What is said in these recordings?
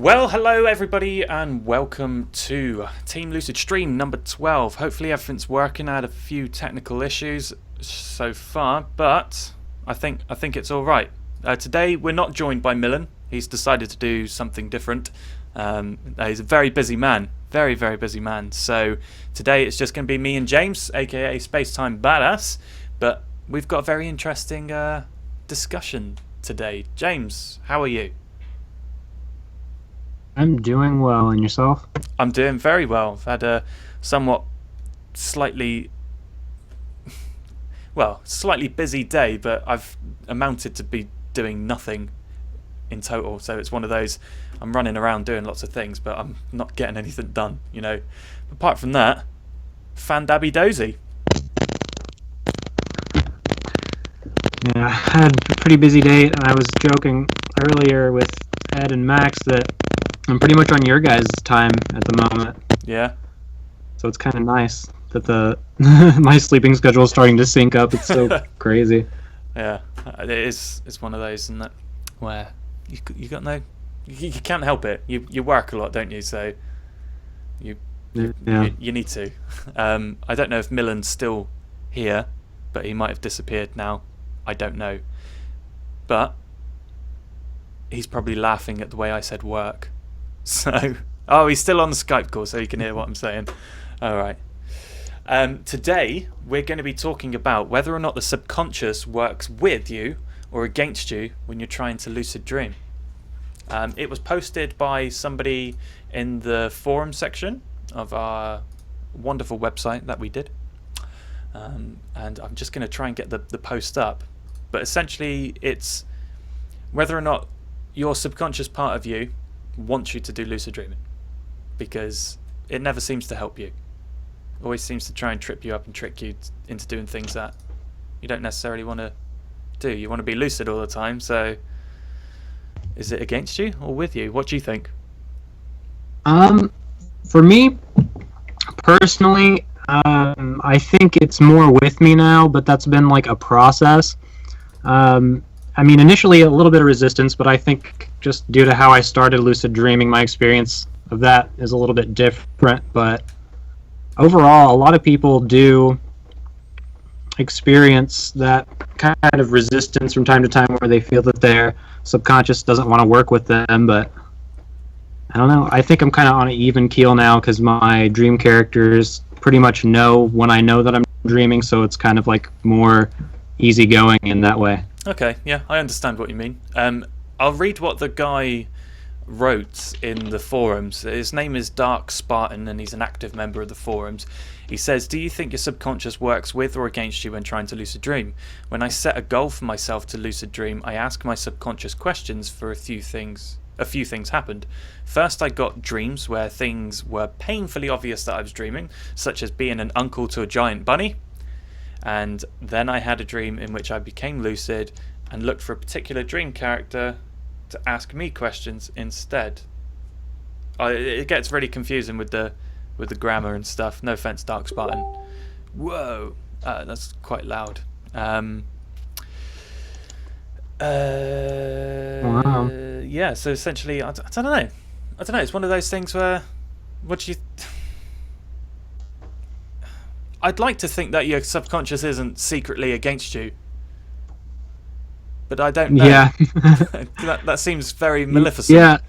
Well, hello everybody and welcome to TeamLucidStream number 12. Hopefully everything's working. I had a few technical issues so far, but I think it's alright. Today we're not joined by Milan. He's decided to do something different. He's a very busy man. Very busy man. So today it's just going to be me and James, aka Spacetime Badass. But we've got a very interesting discussion today. James, how are you? I'm doing well, and yourself? I'm doing very well. I've had a somewhat slightly busy day, but I've amounted to be doing nothing in total. So it's one of those, I'm running around doing lots of things, but I'm not getting anything done, you know. Apart from that, fan-dabby dozy. Yeah, I had a pretty busy day, and I was joking earlier with Ed and Max that I'm pretty much on your guys' time at the moment. Yeah. So it's kind of nice that my sleeping schedule is starting to sync up. It's so crazy. Yeah, it is. It's one of those, isn't it? Where you got no, you can't help it. You work a lot, don't you? So you need to. I don't know if Milan's still here, but he might have disappeared now. I don't know, but he's probably laughing at the way I said work. So, oh, he's still on the Skype call, so you can hear what I'm saying. All right. Today, we're going to be talking about whether or not the subconscious works with you or against you when you're trying to lucid dream. It was posted by somebody in the forum section of our wonderful website that we did. And I'm just going to try and get the post up. But essentially, it's whether or not your subconscious part of you wants you to do lucid dreaming, because it never seems to help you. It always seems to try and trip you up and trick you into doing things that you don't necessarily want to do. You want to be lucid all the time, so is it against you or with you? What do you think? For me personally, I think it's more with me now, but that's been like a process. I mean, initially a little bit of resistance, but I think just due to how I started lucid dreaming, my experience of that is a little bit different. But overall, a lot of people do experience that kind of resistance from time to time where they feel that their subconscious doesn't want to work with them. But I don't know. I think I'm kind of on an even keel now because my dream characters pretty much know when I know that I'm dreaming, so it's kind of like more easygoing in that way. Okay, yeah, I understand what you mean. I'll read what the guy wrote in the forums. His name is Dark Spartan, and he's an active member of the forums. He says, "Do you think your subconscious works with or against you when trying to lucid dream? When I set a goal for myself to lucid dream, I ask my subconscious questions for a few things happened. First, I got dreams where things were painfully obvious that I was dreaming, such as being an uncle to a giant bunny. And then I had a dream in which I became lucid and looked for a particular dream character to ask me questions instead." It gets really confusing with the grammar and stuff. No offense, Dark Spartan. Whoa, that's quite loud. Wow. Yeah, so essentially, I don't know. It's one of those things where, what do you... I'd like to think that your subconscious isn't secretly against you, but I don't know. Yeah. that seems very maleficent.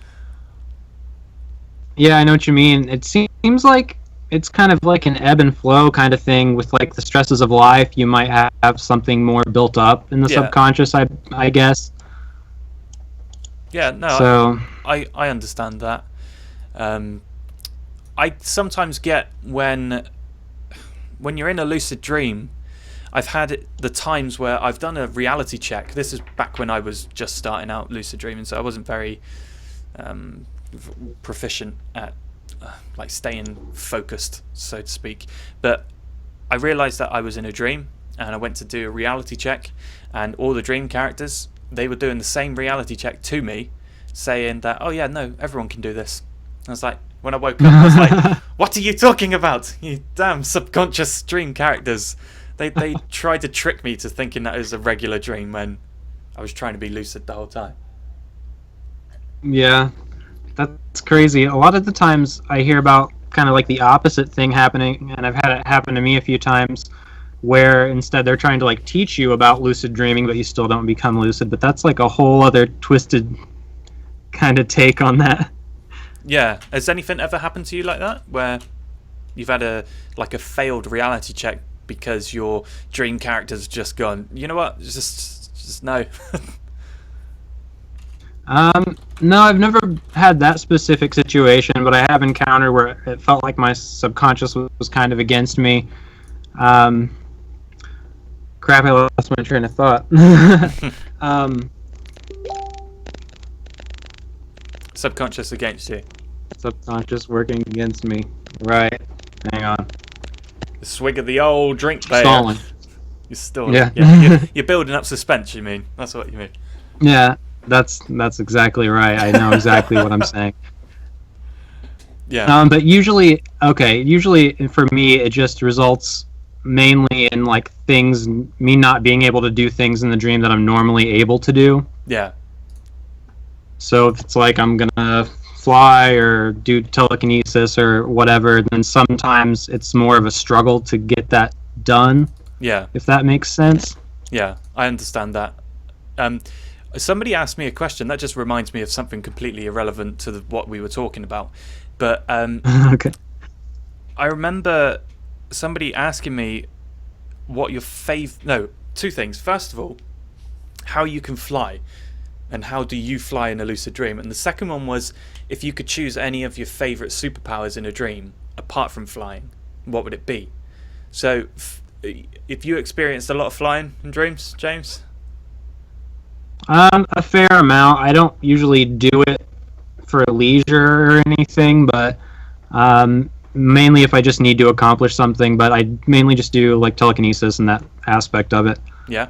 Yeah, I know what you mean. It seems like it's kind of like an ebb and flow kind of thing with like the stresses of life. You might have something more built up in the subconscious, I guess. Yeah, no, so I understand that. I sometimes get when you're in a lucid dream, I've had the times where I've done a reality check. This is back when I was just starting out lucid dreaming, so I wasn't very proficient at like staying focused, so to speak. But I realised that I was in a dream, and I went to do a reality check, and all the dream characters, they were doing the same reality check to me, saying that, oh yeah, no, everyone can do this. I was like, when I woke up, I was like, what are you talking about? You damn subconscious dream characters. They tried to trick me to thinking that it was a regular dream when I was trying to be lucid the whole time. Yeah. That's crazy. A lot of the times I hear about kind of like the opposite thing happening, and I've had it happen to me a few times, where instead they're trying to like teach you about lucid dreaming, but you still don't become lucid. But that's like a whole other twisted kind of take on that. Yeah. Has anything ever happened to you like that, where you've had a failed reality check because your dream character's just gone, you know what? Just no. No, I've never had that specific situation, but I have encountered where it felt like my subconscious was kind of against me. Um, Crap, I lost my train of thought. um, Subconscious against you. Subconscious working against me. Right. Hang on. The swig of the old drink player. Stalling. You're stalling. Yeah. You're building up suspense, you mean? That's what you mean. Yeah, that's exactly right. I know exactly what I'm saying. Yeah. But usually for me, it just results mainly in like things, me not being able to do things in the dream that I'm normally able to do. Yeah. So if it's like I'm gonna fly or do telekinesis or whatever, then sometimes it's more of a struggle to get that done. Yeah. If that makes sense. Yeah, I understand that. Somebody asked me a question that just reminds me of something completely irrelevant to what we were talking about. But Okay. I remember somebody asking me what your two things. First of all, how you can fly, and how do you fly in a lucid dream? And the second one was if you could choose any of your favorite superpowers in a dream apart from flying, what would it be? So, if you experienced a lot of flying in dreams, James? A fair amount. I don't usually do it for leisure or anything, but mainly if I just need to accomplish something. But I mainly just do like telekinesis and that aspect of it. Yeah.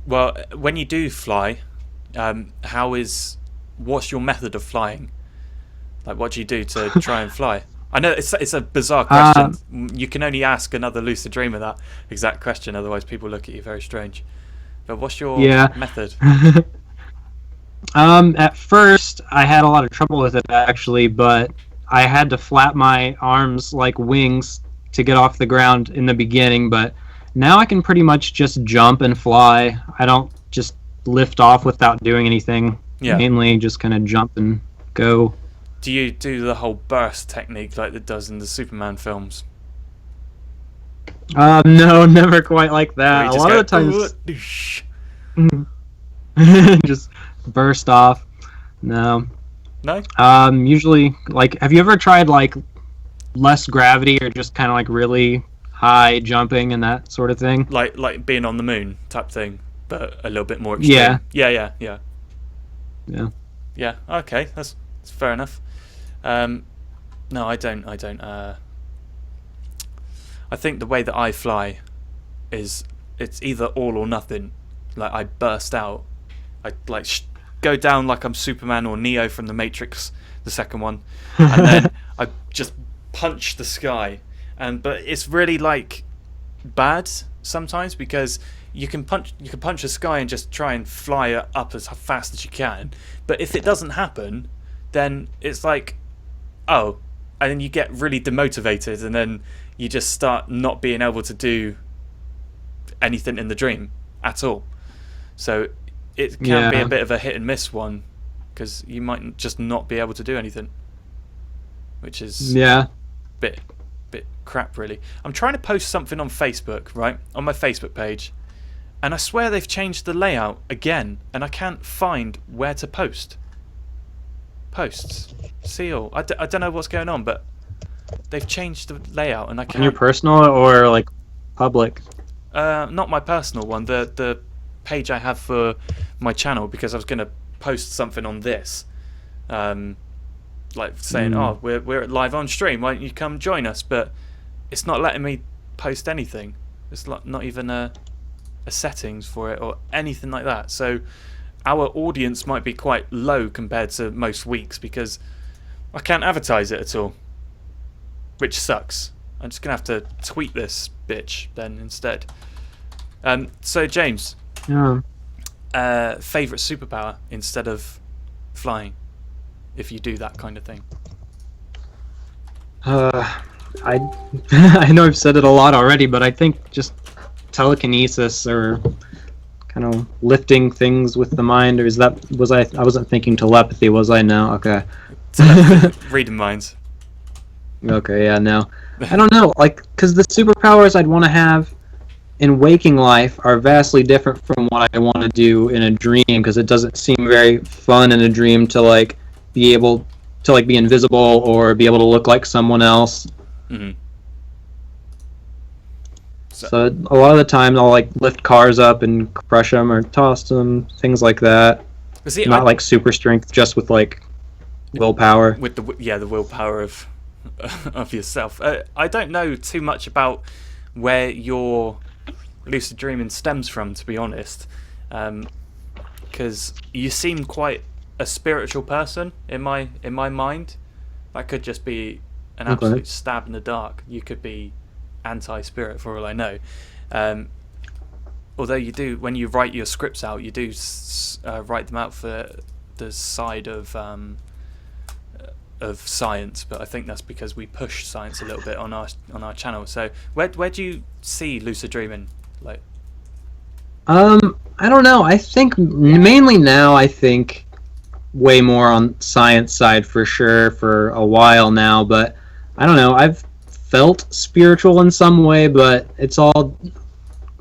Well, when you do fly, what's your method of flying? Like, what do you do to try and fly? I know it's a bizarre question. You can only ask another lucid dreamer that exact question, otherwise people look at you very strange. But what's your method? At first, I had a lot of trouble with it actually, but I had to flap my arms like wings to get off the ground in the beginning. But now I can pretty much just jump and fly. I don't just lift off without doing anything. Yeah. Mainly just kind of jump and go. Do you do the whole burst technique like it does in the Superman films? No, never quite like that. A lot of the times, just burst off. No. No. Usually, like, have you ever tried like less gravity or just kind of like really high jumping and that sort of thing? Like being on the moon type thing, but a little bit more extreme. Yeah. Yeah. Okay, that's fair enough. No, I don't. I think the way that I fly is it's either all or nothing. Like, I burst out. I go down like I'm Superman or Neo from the Matrix, the second one, and then I just punch the sky. But it's really like bad sometimes because you can punch the sky and just try and fly up as fast as you can. But if it doesn't happen, then it's like, oh, and then you get really demotivated, and then you just start not being able to do anything in the dream at all. So it can be a bit of a hit and miss one, because you might just not be able to do anything, which is bit crap, really. I'm trying to post something on Facebook, right, on my Facebook page, and I swear they've changed the layout again, and I can't find where to post. Posts. See all. I don't know what's going on, but they've changed the layout, and I can't. On your personal or like public? Not my personal one. The page I have for my channel, because I was going to post something on this, like saying, "Oh, we're live on stream. Why don't you come join us?" But it's not letting me post anything. It's not even a settings for it or anything like that. So our audience might be quite low compared to most weeks because I can't advertise it at all, which sucks. I'm just gonna have to tweet this bitch then instead. So James, Yeah. favorite superpower instead of flying? if you do that kind of thing? I I know I've said it a lot already, but I think just telekinesis or kind of lifting things with the mind, or I wasn't thinking telepathy, was I? No, okay. Reading minds. Okay, yeah, no. I don't know, like, because the superpowers I'd want to have in waking life are vastly different from what I want to do in a dream, because it doesn't seem very fun in a dream to, like, be able to, like, be invisible or be able to look like someone else. Mm-hmm. So a lot of the time I'll, like, lift cars up and crush them or toss them, things like that. See, Not like super strength, just with, like, willpower. With the willpower of of yourself. I don't know too much about where your lucid dreaming stems from, to be honest, because you seem quite a spiritual person in my mind. That could just be an absolute stab in the dark. You could be anti-spirit for all I know. Although you do, when you write your scripts out, you do write them out for the side of science, but I think that's because we push science a little bit on our channel. So where do you see lucid dreaming? Like, I don't know. I think mainly now, I think way more on science side for sure for a while now, but I don't know. I've felt spiritual in some way, but it's all,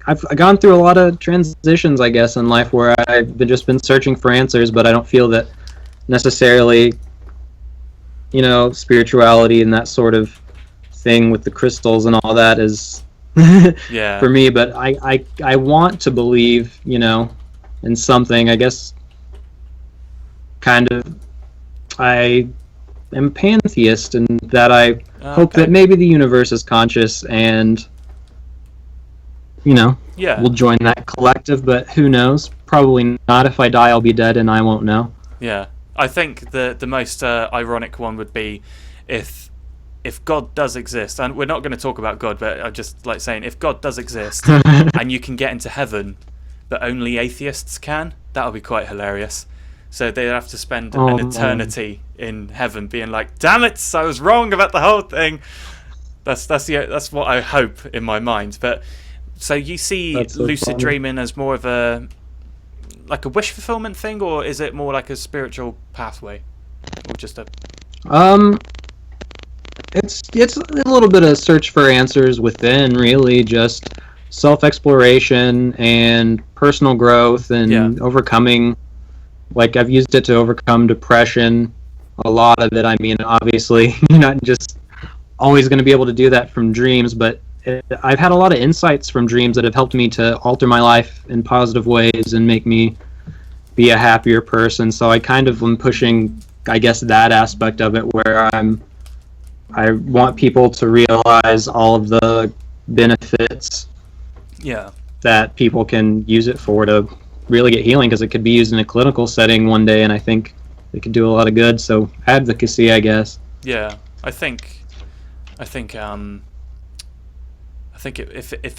I've gone through a lot of transitions, I guess, in life where I've just been searching for answers, but I don't feel that necessarily, you know, spirituality and that sort of thing with the crystals and all that is yeah, for me. But I want to believe, you know, in something. I guess kind of I am pantheist in that I hope that maybe the universe is conscious and, you know, we'll join that collective, but who knows? Probably not. If I die, I'll be dead and I won't know. Yeah. I think the most ironic one would be if God does exist, and we're not going to talk about God, but I just like saying if God does exist and you can get into heaven, but only atheists can, that would be quite hilarious. So they'd have to spend an eternity in heaven, being like, "Damn it, I was wrong about the whole thing." That's what I hope in my mind. But so you see lucid dreaming as more of a wish fulfillment thing, or is it more like a spiritual pathway, or just a? It's a little bit of search for answers within, really, just self-exploration and personal growth and overcoming. Like, I've used it to overcome depression. A lot of it, I mean, obviously, you're not just always going to be able to do that from dreams, but I've had a lot of insights from dreams that have helped me to alter my life in positive ways and make me be a happier person. So I kind of am pushing, I guess, that aspect of it, where I want people to realize all of the benefits that people can use it for to really get healing, because it could be used in a clinical setting one day, and I think it could do a lot of good. So advocacy, I guess. Yeah, I think if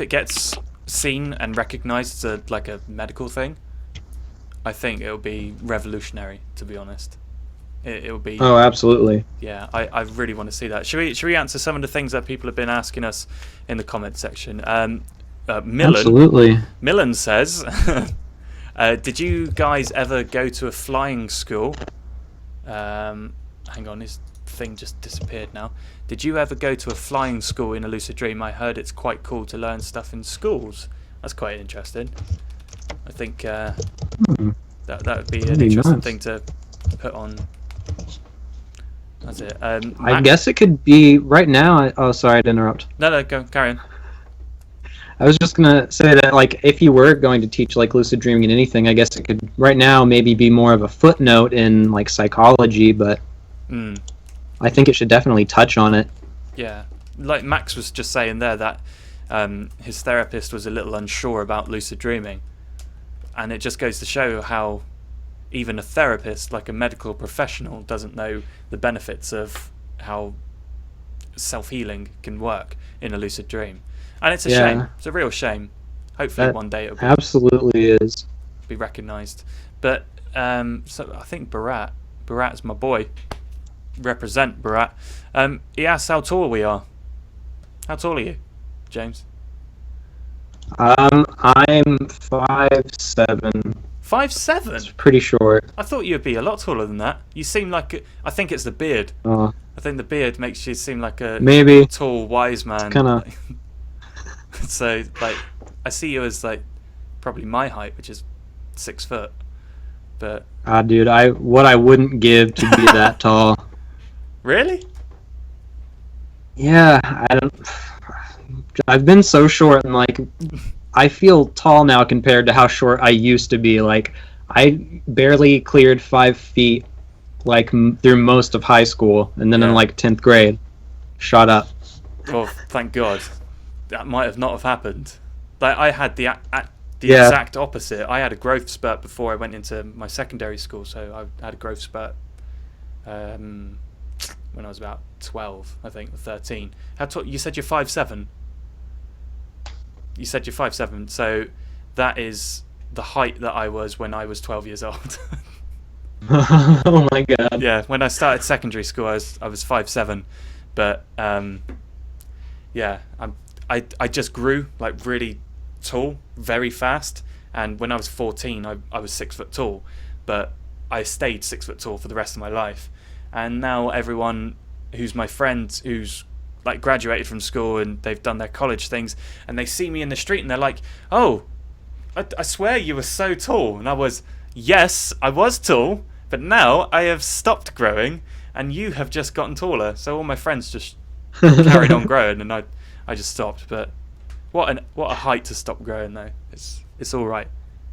it gets seen and recognized as like a medical thing, I think it'll be revolutionary, to be honest. It'll be. Oh, absolutely. Yeah, I really want to see that. Should we answer some of the things that people have been asking us in the comment section? Milan. Absolutely. Milan says, did you guys ever go to a flying school? Hang on, his thing just disappeared now. Did you ever go to a flying school in a lucid dream? I heard it's quite cool to learn stuff in schools. That's quite interesting. I think that would be an interesting thing to put on. That's it. I guess it could be right now. Oh, sorry to interrupt. No, go carry on. I was just gonna say that, like, if you were going to teach like lucid dreaming in anything, I guess it could right now maybe be more of a footnote in like psychology, but I think it should definitely touch on it. Yeah, like Max was just saying there that his therapist was a little unsure about lucid dreaming, and it just goes to show how even a therapist, like a medical professional, doesn't know the benefits of how self-healing can work in a lucid dream. And it's a shame. It's a real shame. Hopefully one day it'll be recognised. But so I think Bharat Barat's my boy. Represent, Barat. He asks how tall we are. How tall are you, James? I'm 5'7". 5'7"? Pretty short. I thought you'd be a lot taller than that. You seem like I think it's the beard. I think the beard makes you seem like a maybe tall, wise man. Kind of. So, like, I see you as like probably my height, which is 6 foot. But dude, what I wouldn't give to be that tall. Really? Yeah, I've been so short, and like, I feel tall now compared to how short I used to be. Like, I barely cleared 5 feet, like, through most of high school, and then in like 10th grade, shot up. Well, thank God. That might have not have happened. Like, I had the exact opposite. I had a growth spurt before I went into my secondary school, so I had a growth spurt when I was about 12, I think, or 13. How tall? You said you're 5'7". You said you're 5'7", so that is the height that I was when I was 12 years old. Oh my God. Yeah, when I started secondary school, I was 5'7", but yeah, I just grew like really tall very fast, and when I was 14, I was 6 foot tall, but I stayed 6 foot tall for the rest of my life. And now everyone who's my friend who's like graduated from school and they've done their college things, and they see me in the street and they're like, oh, I swear you were so tall. And I was, yes, I was tall, but now I have stopped growing and you have just gotten taller. So all my friends just carried on growing, and I just stopped. But what a height to stop growing though. It's all right.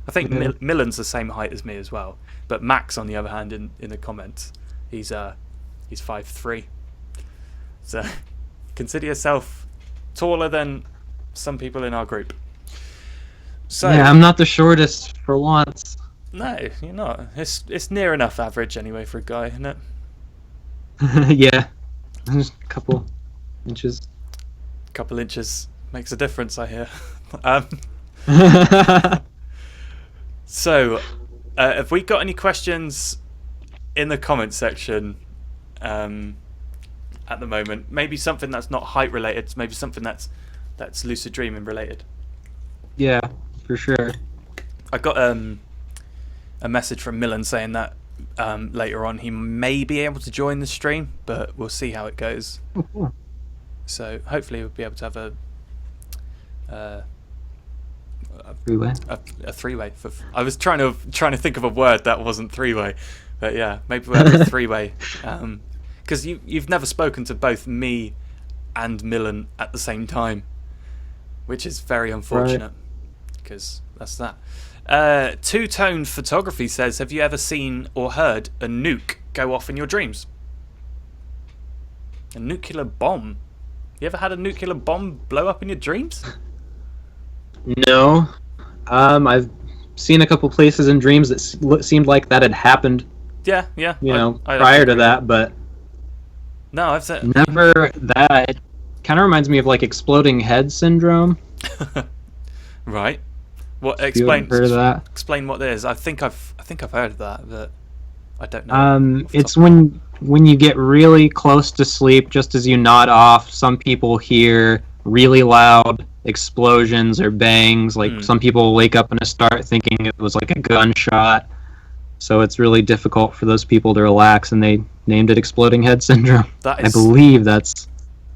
I think Milan's the same height as me as well, but Max on the other hand in the comments, he's 5'3". So consider yourself taller than some people in our group. So yeah, I'm not the shortest for once. No, you're not. It's near enough average anyway for a guy, isn't it? Yeah, just a couple inches. Couple inches makes a difference, I hear. So, have we got any questions in the comment section at the moment? Maybe something that's not height related, maybe something that's lucid dreaming related. Yeah, for sure. I got a message from Milan saying that later on he may be able to join the stream, but we'll see how it goes. Oh, cool. So hopefully we'll be able to have a three-way. A three-way. I was trying to think of a word that wasn't three-way, but yeah, maybe we'll have a three-way. Because you've never spoken to both me and Milan at the same time, which is very unfortunate. Because that's that. Two-Tone Photography says, have you ever seen or heard a nuke go off in your dreams? A nuclear bomb? You ever had a nuclear bomb blow up in your dreams? No. I've seen a couple places in dreams that seemed like that had happened. Yeah. Prior to that, but no, I've said never that. It kind of reminds me of like exploding head syndrome. Right. What? Explain Explain what it is. I think I've heard of that, but I don't know. It's when you get really close to sleep, just as you nod off, some people hear really loud explosions or bangs. Like some people wake up and start thinking it was like a gunshot. So it's really difficult for those people to relax, and they named it exploding head syndrome. I believe that's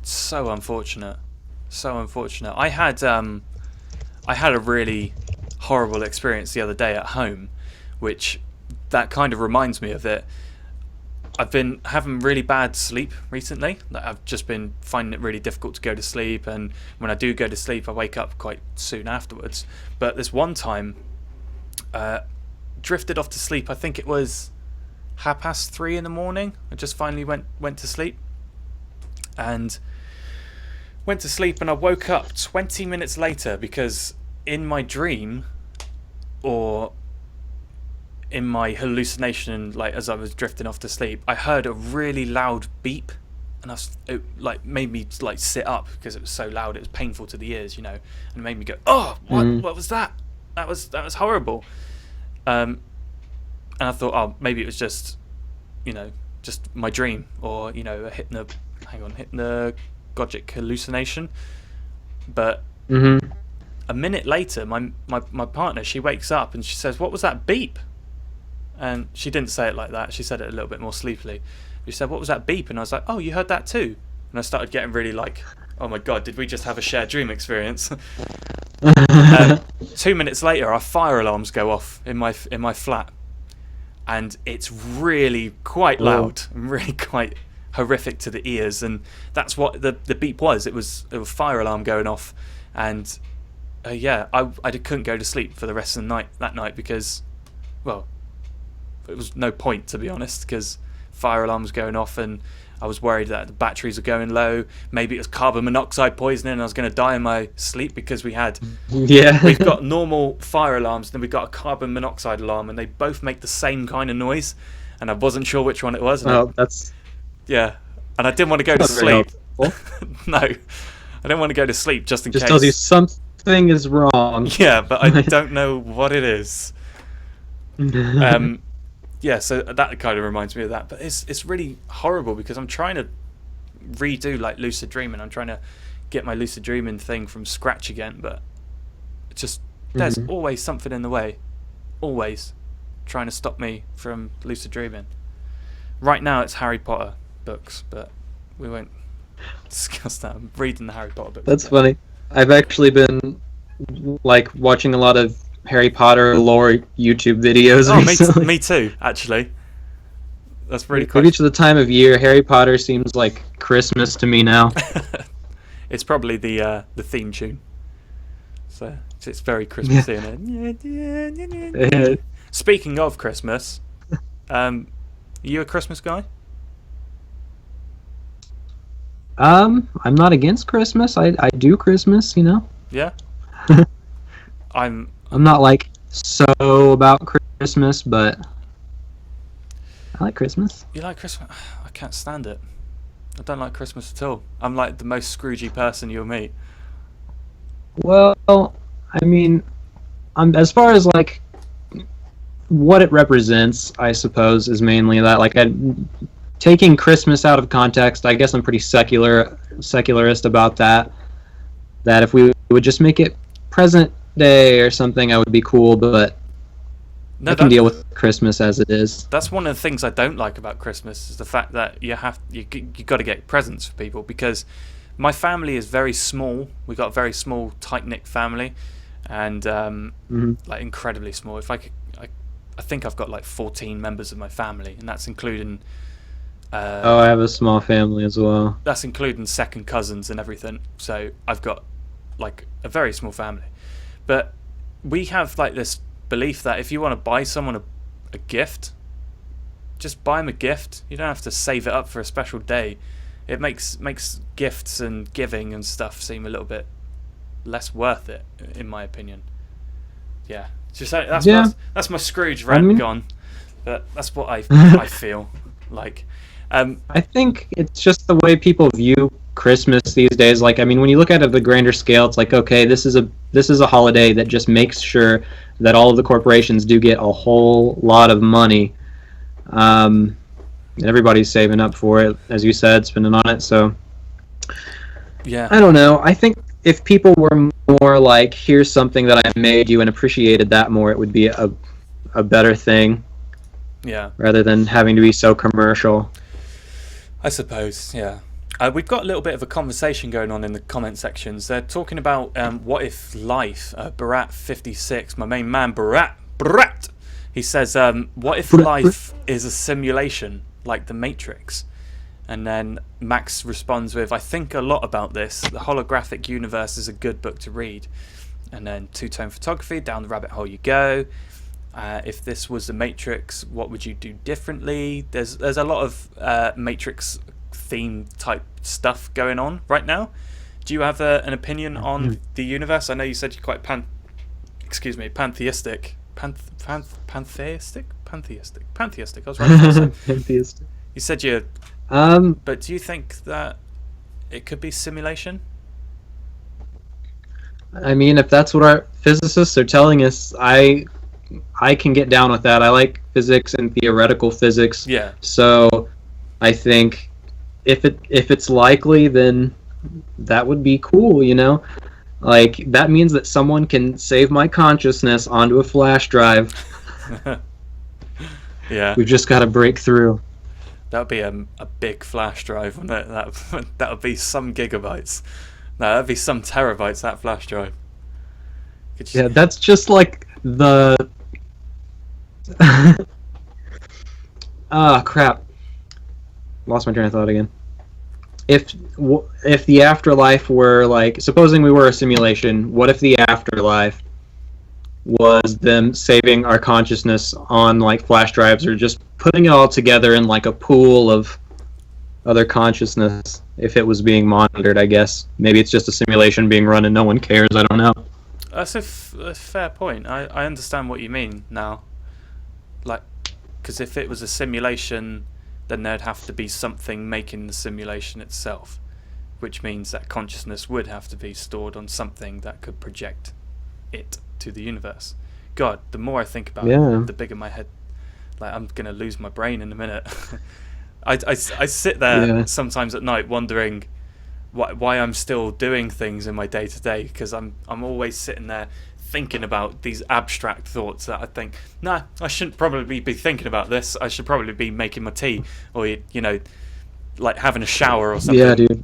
so unfortunate. So unfortunate. I had a really horrible experience the other day at home, which that kind of reminds me of it. I've been having really bad sleep recently. I've just been finding it really difficult to go to sleep, and when I do go to sleep, I wake up quite soon afterwards. But this one time, drifted off to sleep. I think it was 3:30 in the morning. I just finally went to sleep, and I woke up 20 minutes later because in my dream, or in my hallucination, like as I was drifting off to sleep, I heard a really loud beep, and it like made me like sit up because it was so loud. It was painful to the ears, and it made me go, oh, what was that? That was horrible. And I thought, oh, maybe it was just just my dream, or a hypnagogic hallucination. But a minute later, my partner, she wakes up and she says, "What was that beep?" And she didn't say it like that. She said it a little bit more sleepily. She said, "What was that beep?" And I was like, "Oh, you heard that too?" And I started getting really like, "Oh my god, did we just have a shared dream experience?" 2 minutes later, our fire alarms go off in my flat, and it's really quite loud and really quite horrific to the ears. And that's what the beep was. It was a fire alarm going off, and I couldn't go to sleep for the rest of the night that night because, well, it was no point, to be honest, because fire alarm was going off and I was worried that the batteries were going low. Maybe it was carbon monoxide poisoning and I was going to die in my sleep, because we've got normal fire alarms, then we've got a carbon monoxide alarm, and they both make the same kind of noise, and I wasn't sure which one it was. And and I didn't want to go to sleep. No, I didn't want to go to sleep just in case. Just tells you something is wrong. Yeah, but I don't know what it is. Yeah, so that kind of reminds me of that. But it's really horrible because I'm trying to redo like lucid dreaming. I'm trying to get my lucid dreaming thing from scratch again, but it's just there's always something in the way, always trying to stop me from lucid dreaming. Right now it's Harry Potter books, but we won't discuss that. I'm reading the Harry Potter books. That's funny. I've actually been like watching a lot of Harry Potter lore YouTube videos recently. Me too, actually. That's really cool. Maybe to the time of year, Harry Potter seems like Christmas to me now. It's probably the theme tune. So it's very Christmassy, isn't it? Speaking of Christmas, are you a Christmas guy? I'm not against Christmas. I do Christmas, Yeah. I'm not like so about Christmas, but I like Christmas. You like Christmas? I can't stand it. I don't like Christmas at all. I'm like the most Scroogey person you'll meet. Well, I mean, as far as like what it represents, I suppose, is mainly that. Like, taking Christmas out of context, I guess I'm pretty secularist about that. That if we would just make it present day or something, I would be cool, but I can deal with Christmas as it is. That's one of the things I don't like about Christmas, is the fact that you got to get presents for people, because my family is very small. We got a very small, tight-knit family, and like incredibly small. If I think I've got like 14 members of my family, and that's including I have a small family as well. That's including second cousins and everything. So I've got like a very small family. But we have like this belief that if you want to buy someone a gift, just buy them a gift. You don't have to save it up for a special day. It makes gifts and giving and stuff seem a little bit less worth it, in my opinion. Yeah, just that's my Scrooge rant gone. But that's what I feel like. I think it's just the way people view Christmas these days. Like, I mean, when you look at it at the grander scale, it's like, okay, this is a holiday that just makes sure that all of the corporations do get a whole lot of money, and everybody's saving up for it, as you said, spending on it. So, yeah, I don't know. I think if people were more like, here's something that I made you, and appreciated that more, it would be a better thing. Yeah. Rather than having to be so commercial. I suppose, yeah. We've got a little bit of a conversation going on in the comment sections. They're talking about what if life, Barat56, my main man, Barat, he says, what if life is a simulation like the Matrix? And then Max responds with, I think a lot about this. The holographic universe is a good book to read. And then two-tone photography, down the rabbit hole you go. If this was the Matrix, what would you do differently? There's a lot of Matrix theme type stuff going on right now. Do you have an opinion on the universe? I know you said you're quite pantheistic. Pantheistic. I was right the first time. Pantheistic. You said you. But do you think that it could be simulation? I mean, if that's what our physicists are telling us, I I can get down with that. I like physics and theoretical physics. Yeah. So I think if it's likely, then that would be cool, you know? Like, that means that someone can save my consciousness onto a flash drive. Yeah. We've just got to break through. That would be a big flash drive, wouldn't it? That would be some gigabytes. No, that'd be some terabytes, that flash drive. Yeah, that's just like the... Ah, crap. Lost my train of thought again. If the afterlife were like... Supposing we were a simulation, what if the afterlife was them saving our consciousness on like flash drives, or just putting it all together in like a pool of other consciousness? If it was being monitored, I guess. Maybe it's just a simulation being run and no one cares. I don't know. That's a fair point. I understand what you mean now. Like, because if it was a simulation, then there'd have to be something making the simulation itself, which means that consciousness would have to be stored on something that could project it to the universe. God, the more I think about it, the bigger my head. Like, I'm gonna lose my brain in a minute. I sit there sometimes at night wondering why I'm still doing things in my day to day, because I'm always sitting there thinking about these abstract thoughts that I think, nah, I shouldn't probably be thinking about this. I should probably be making my tea, or like having a shower or something. Yeah, dude.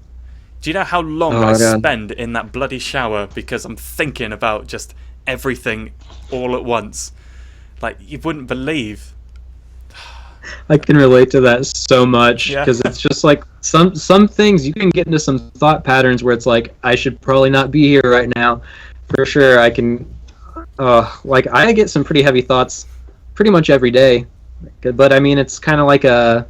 Do you know how long I spend in that bloody shower because I'm thinking about just everything all at once? Like, you wouldn't believe. I can relate to that so much, because it's just like some things you can get into some thought patterns where it's like, I should probably not be here right now. For sure, I can. Like, I get some pretty heavy thoughts pretty much every day, but I mean, it's kind of like a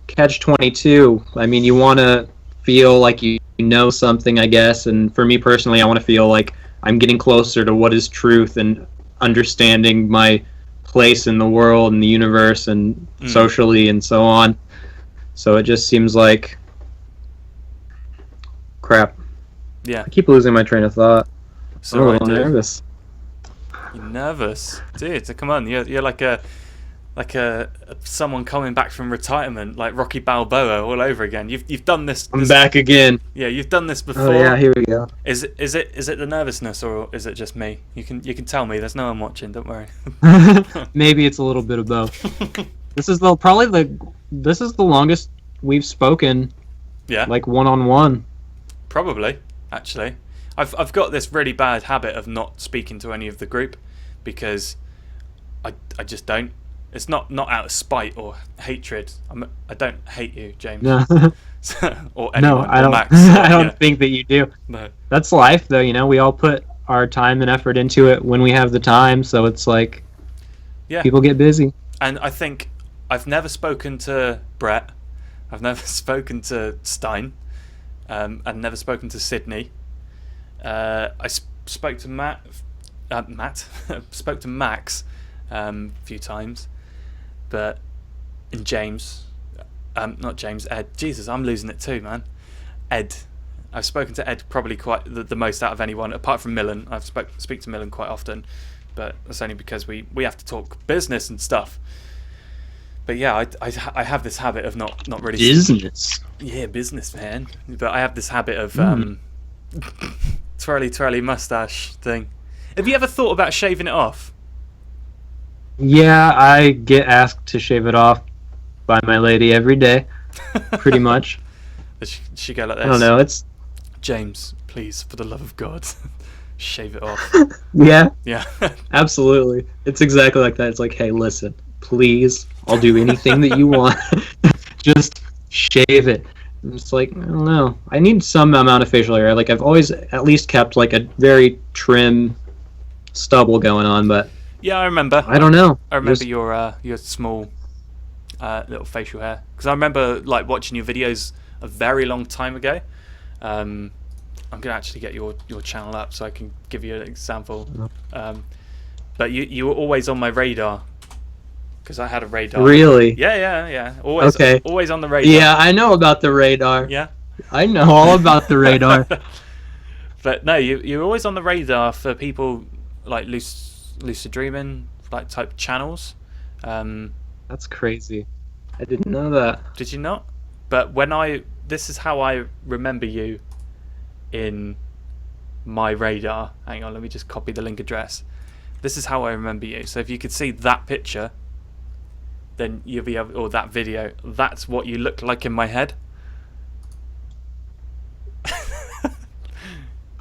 catch-22. I mean, you want to feel like you know something, I guess, and for me personally, I want to feel like I'm getting closer to what is truth and understanding my place in the world and the universe and socially and so on. So it just seems like crap. Yeah. I keep losing my train of thought. So I'm a little nervous. You're nervous, dude. So come on, you're like someone coming back from retirement, like Rocky Balboa all over again. You've done this. I'm back again. Yeah, you've done this before. Oh yeah, here we go. Is it the nervousness, or is it just me? You can tell me. There's no one watching. Don't worry. Maybe it's a little bit of both. This is the longest we've spoken. Yeah. Like one-on-one. Probably, actually. I've got this really bad habit of not speaking to any of the group, because I just don't. It's not out of spite or hatred. I don't hate you, James. No. Or anyone. No, I or don't. Max. I don't think that you do. No. That's life, though. You know, we all put our time and effort into it when we have the time. So it's like, people get busy. And I think I've never spoken to Brett. I've never spoken to Stein. I've never spoken to Sydney. I spoke to Matt. Spoke to Max a few times. But in James, not James, Ed. Jesus, I'm losing it too, man. Ed. I've spoken to Ed probably quite the most out of anyone, apart from Milan. I've speak to Milan quite often, but that's only because we have to talk business and stuff. But yeah, I have this habit of not really business. Yeah, business, man. But I have this habit of twirly mustache thing. Have you ever thought about shaving it off? Yeah, I get asked to shave it off by my lady every day, pretty much. She go like this. I don't know. It's James, please, for the love of God, shave it off. Yeah. Yeah. Absolutely. It's exactly like that. It's like, hey, listen, please, I'll do anything that you want. Just shave it. And it's like, I don't know. I need some amount of facial hair. Like, I've always at least kept like a very trim stubble going on, but yeah, I remember. I don't know. I remember your small little facial hair, because I remember like watching your videos a very long time ago. I'm gonna actually get your channel up so I can give you an example. But you were always on my radar, because I had a radar. Really? Yeah. Always. Okay. Always on the radar. Yeah, I know about the radar. Yeah. I know all about the radar. But no, you're always on the radar for people like lucid dreaming like type channels. That's crazy. I didn't know that. Did you not? But this is how I remember you in my radar. Hang on, let me just copy the link address. This is how I remember you. So if you could see that picture, then you'll be able, or that video, that's what you look like in my head.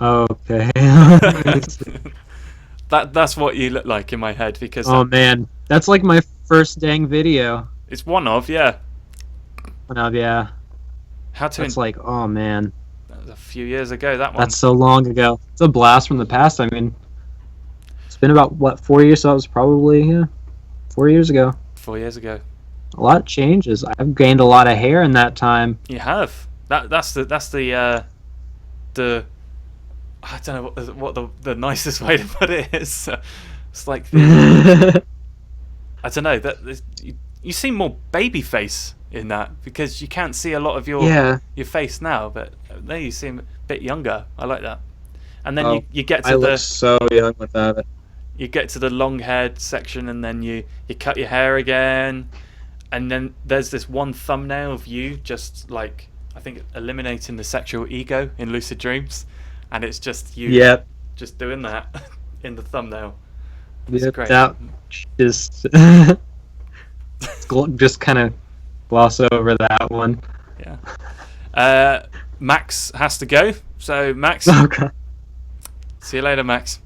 Okay. That's what you look like in my head, because oh man, that's like my first dang video. it's one of, yeah. Yeah. How to That's like, oh man, that was a few years ago, that one. that's so long ago. It's a blast from the past. I mean, it's been about what 4 years. So that was probably 4 years ago. 4 years ago. A lot changes. I've gained a lot of hair in that time. You have. That's the I don't know what the nicest way to put it is. It's like I don't know, that you seem more baby face in that, because you can't see a lot of your face now, but there you seem a bit younger. I like that. And then you get to I look so young with that. You get to the long haired section, and then you cut your hair again, and then there's this one thumbnail of you just like, I think, eliminating the sexual ego in lucid dreams, and it's just you just doing that in the thumbnail. It's great. That just just kind of gloss over that one. Yeah. Max has to go, so Max. Okay. See you later, Max.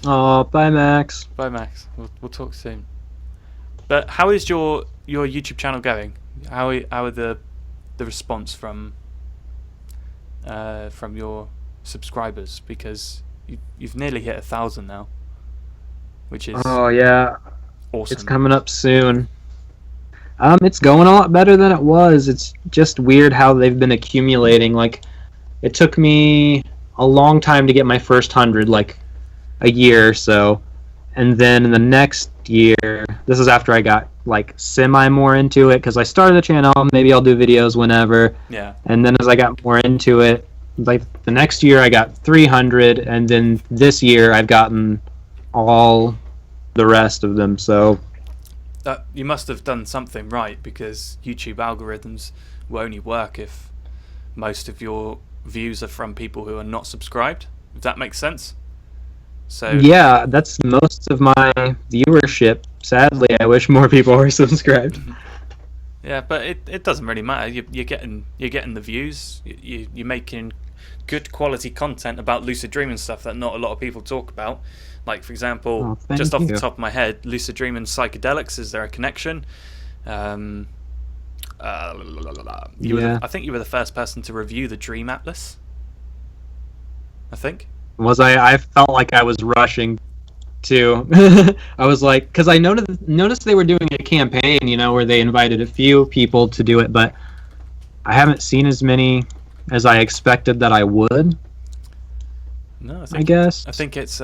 Oh, bye, Max. Bye, Max. We'll talk soon. But how is your YouTube channel going? How are the response from your subscribers? Because you've nearly hit 1,000 now, which is awesome. It's coming up soon. It's going a lot better than it was. It's just weird how they've been accumulating. Like, it took me a long time to get my first 100, like a year or so, and then in the next year, this is after I got like semi more into it, because I started the channel, maybe I'll do videos whenever, and then as I got more into it, like the next year I got 300, and then this year I've gotten all the rest of them. So you must have done something right, because YouTube algorithms will only work if most of your views are from people who are not subscribed, if that makes sense. So yeah, that's most of my viewership. Sadly, I wish more people were subscribed. Yeah, but it doesn't really matter. You're getting the views. You're making good quality content about lucid dreaming stuff that not a lot of people talk about. Like, for example, just off the top of my head, lucid dreaming and psychedelics, is there a connection? I think you were the first person to review the Dream Atlas, I think. Was I felt like I was rushing to. I was like, because I noticed they were doing a campaign, where they invited a few people to do it, but I haven't seen as many as I expected that I would. No, I guess. I think it's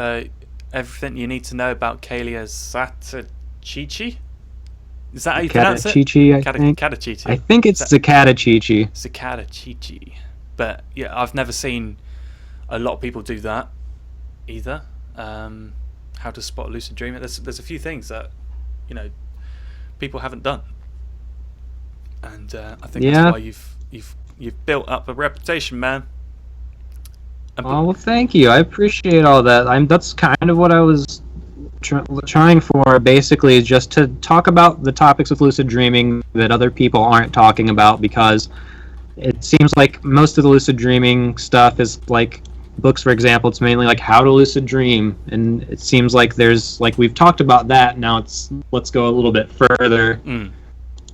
everything you need to know about Kalia Satachichi. Is that how you pronounce it? Katachichi. I think it's Zakatachichi. Zakatachichi. But yeah, I've never seen a lot of people do that either. How to spot a lucid dreamer. There's a few things that people haven't done, and I think that's why you've built up a reputation, man. Well, thank you. I appreciate all that. That's kind of what I was trying for, basically, is just to talk about the topics of lucid dreaming that other people aren't talking about, because it seems like most of the lucid dreaming stuff is like books, for example. It's mainly like how to lucid dream, and it seems like there's we've talked about that. Now let's go a little bit further,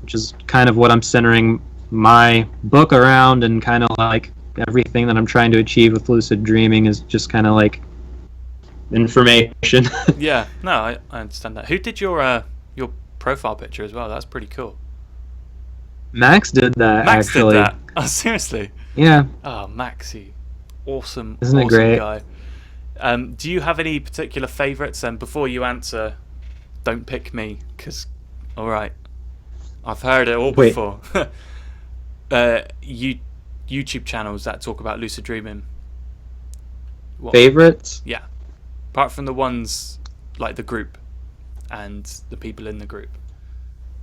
which is kind of what I'm centering my book around, and kind of like everything that I'm trying to achieve with lucid dreaming is just kind of like information. Yeah, no, I understand that. Who did your profile picture as well? That's pretty cool. Max did that. Max actually did that. Oh, seriously? Yeah. Oh, Maxie, awesome. Isn't it great? Guy. Do you have any particular favorites? And before you answer, don't pick me, because all right, I've heard it all before. YouTube channels that talk about lucid dreaming. Favorites? Yeah. Apart from the ones like the group and the people in the group?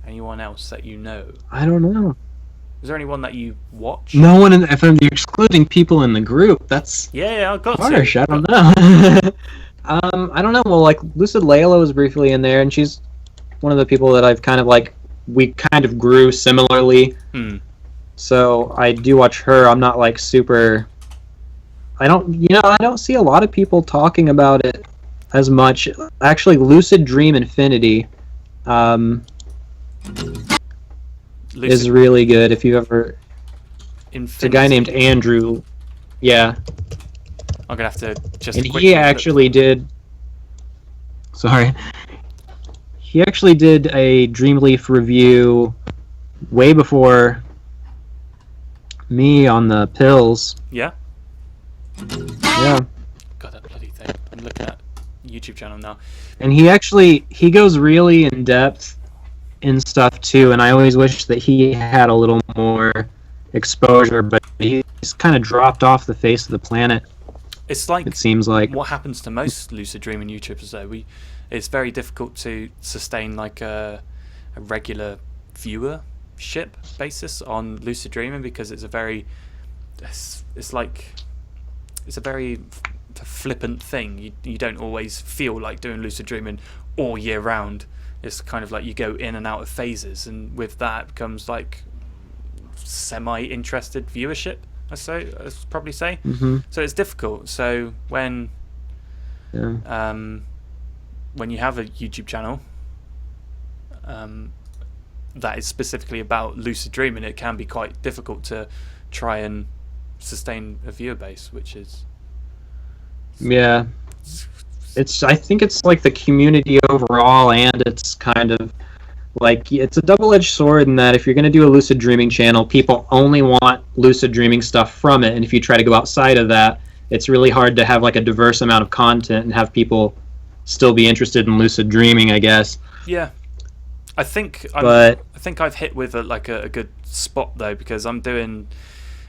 Anyone else that you know? I don't know. Is there anyone that you watch? No one in. If I'm excluding people in the group, that's Yeah, I got harsh. to. I don't know. I don't know. Well, like Lucid Layla was briefly in there, and she's one of the people that I've kind of like. We kind of grew similarly, so I do watch her. I'm not like super. I don't see a lot of people talking about it as much. Actually, Lucid Dream Infinity is really good. If you ever, it's a guy named Andrew. Yeah, I'm gonna have to just. And he actually did. Sorry, he actually did a Dreamleaf review way before me on the pills. Yeah. Yeah. God, that bloody thing. I'm looking at YouTube channel now. And he goes really in depth in stuff too, and I always wish that he had a little more exposure, but he's kind of dropped off the face of the planet. It's like, it seems like, what happens to most lucid dreaming YouTubers though. It's very difficult to sustain like a regular viewership basis on lucid dreaming because it's a very flippant thing. You don't always feel like doing lucid dreaming all year round. It's kind of like you go in and out of phases, and with that becomes like semi-interested viewership, I'd probably say. So it's difficult. So when you have a YouTube channel that is specifically about lucid dreaming, it can be quite difficult to try and sustain a viewer base, which is I think it's like the community overall, and it's kind of like it's a double-edged sword in that if you're going to do a lucid dreaming channel, people only want lucid dreaming stuff from it, and if you try to go outside of that, it's really hard to have like a diverse amount of content and have people still be interested in lucid dreaming, I guess. Yeah, I think I've hit with a good spot though, because